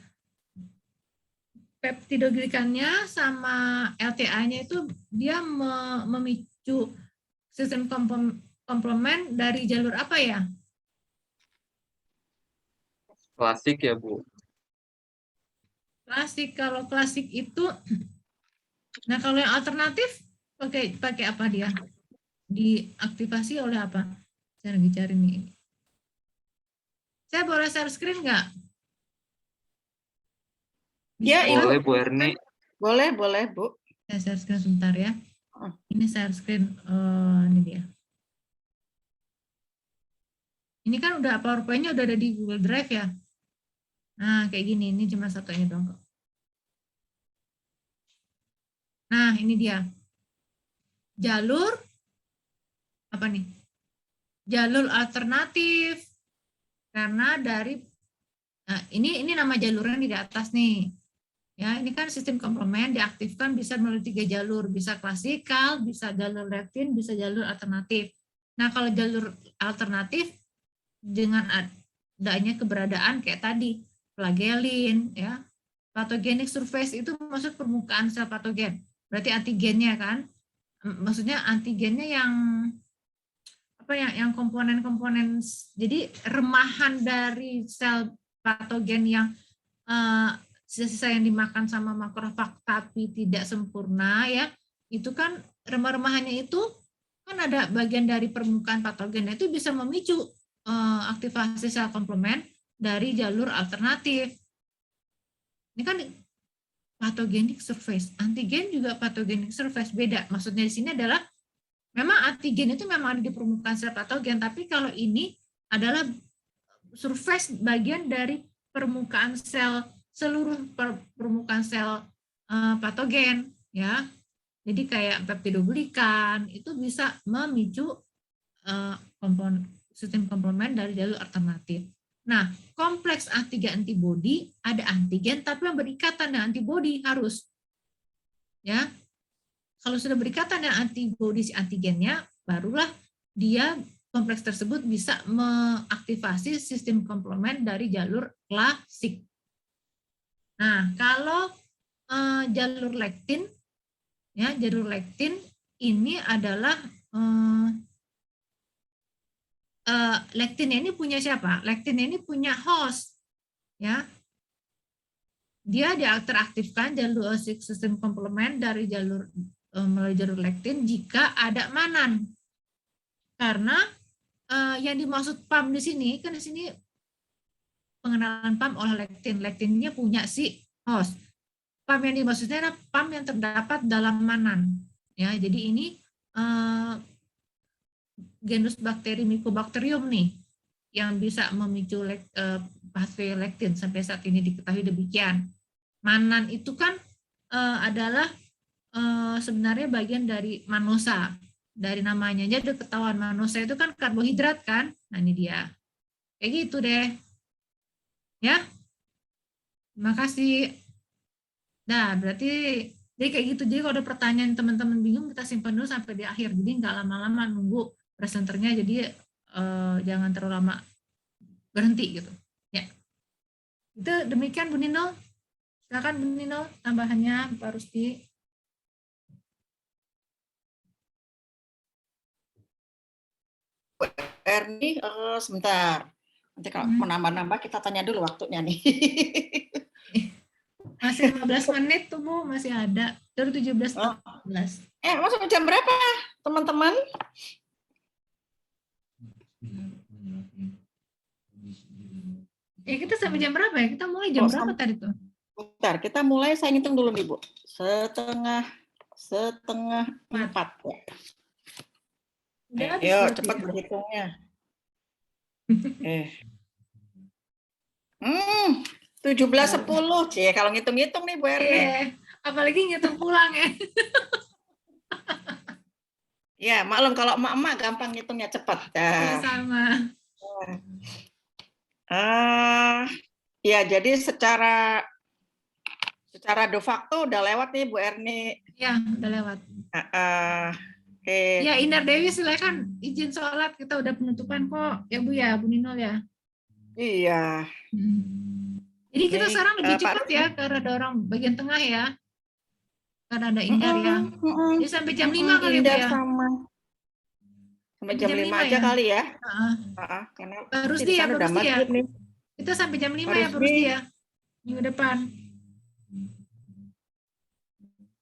peptidoglikannya sama LTA-nya itu dia memicu sistem komplement dari jalur apa ya? Klasik ya, Bu. Klasik, kalau klasik itu, nah kalau yang alternatif pakai apa dia? Diaktifasi oleh apa? Saya lagi cari nih. Saya boleh share screen nggak? Ya, boleh Bu Erni. Boleh Bu. Saya share screen sebentar ya. Ini share screen, ini dia. Ini kan udah PowerPoint-nya udah ada di Google Drive ya. Nah, kayak gini, ini cuma satu ini doang kok. Nah, ini dia. Jalur, apa nih? Jalur alternatif. Karena dari, nah, ini nama jalurnya di atas nih. Ya, ini kan sistem komplement diaktifkan bisa melalui 3 jalur, bisa klasikal, bisa jalur leptin, bisa jalur alternatif. Nah, kalau jalur alternatif dengan adanya keberadaan kayak tadi, flagellin, ya, pathogenic surface itu maksud permukaan sel patogen. Berarti antigennya kan, maksudnya antigennya yang apa ya, yang komponen-komponen, jadi remahan dari sel patogen yang sisa-sisa yang dimakan sama makrofag tapi tidak sempurna ya, itu kan remah-remahannya itu kan ada bagian dari permukaan patogen, itu bisa memicu aktivasi sel komplement dari jalur alternatif. Ini kan pathogenic surface, antigen juga pathogenic surface, beda. Maksudnya di sini adalah memang antigen itu memang ada di permukaan sel patogen, tapi kalau ini adalah surface bagian dari permukaan sel, seluruh permukaan sel patogen ya. Jadi kayak peptidoglikan itu bisa memicu sistem komplement dari jalur alternatif. Nah, kompleks antigen antibody, ada antigen tapi yang berikatan dengan antibody harus ya. Kalau sudah berikatan dengan antibody si antigennya, barulah dia kompleks tersebut bisa mengaktifasi sistem komplement dari jalur klasik. Nah, kalau jalur lektin, ya jalur lektin ini adalah lektin ini punya siapa? Lektin ini punya host, ya. Dia teraktifkan jalur sistem komplement dari jalur melalui jalur lektin jika ada manan. Karena yang dimaksud PAM di sini kan di sini pengenalan PAM oleh lektin. Lektinnya punya si host. PAM yang dimaksudnya adalah PAM yang terdapat dalam manan. Ya, jadi ini genus bakteri Mycobacterium nih yang bisa memicu pathway lektin, sampai saat ini diketahui demikian. Manan itu kan adalah sebenarnya bagian dari manosa. Dari namanya aja udah ketahuan, manosa itu kan karbohidrat kan. Nah ini dia. Kayak gitu deh. Ya. Terima kasih. Nah, berarti jadi kayak gitu. Jadi kalau ada pertanyaan teman-teman bingung, kita simpan dulu sampai di akhir. Jadi nggak lama-lama nunggu presenternya, jadi jangan terlalu lama berhenti gitu. Ya. Itu demikian Bu Nino. Silakan Bu Nino, tambahannya Pak Rusdi. Erni, sebentar. Nanti kalau mau nambah-nambah kita tanya dulu waktunya nih. Masih 15 menit tuh Bu, masih ada. Baru 17. Masuk jam berapa, teman-teman? Kita sampai jam berapa ya? Kita mulai jam berapa tadi tuh? Bentar, kita mulai, saya hitung dulu nih Bu. Setengah 4 ya. Ayo cepat berhitungnya. 17.10 sih kalau ngitung-ngitung nih Bu Erni. Apalagi ngitung pulang ya. Ya, maklum kalau emak-emak gampang ngitungnya cepat. Sama. Ya, jadi secara de facto udah lewat nih Bu Erni. Ya, udah lewat. Okay. Ya, Inder Dewi silakan izin sholat, kita udah penutupan kok. Ya Bu ya, Bu Ninol ya. Iya. Jadi kita sekarang lebih cepat ya, karena ada orang bagian tengah ya. Karena ada Indar ya. Jadi sampai jam 5 kali Bu ya. Sampai jam 5 aja ya? Kali ya. Karena harus dia, harus dia. Kita sampai jam 5 ya, harus dia. Minggu depan.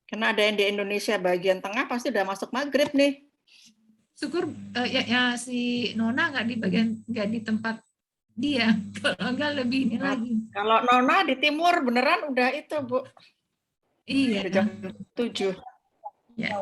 Karena ada yang di Indonesia bagian tengah pasti udah masuk maghrib nih. Syukur ya si Nona nggak di tempat dia. Kalau enggak lebih ini lagi. Kalau Nona di timur beneran udah itu Bu. Iya. Jam 7. Ya.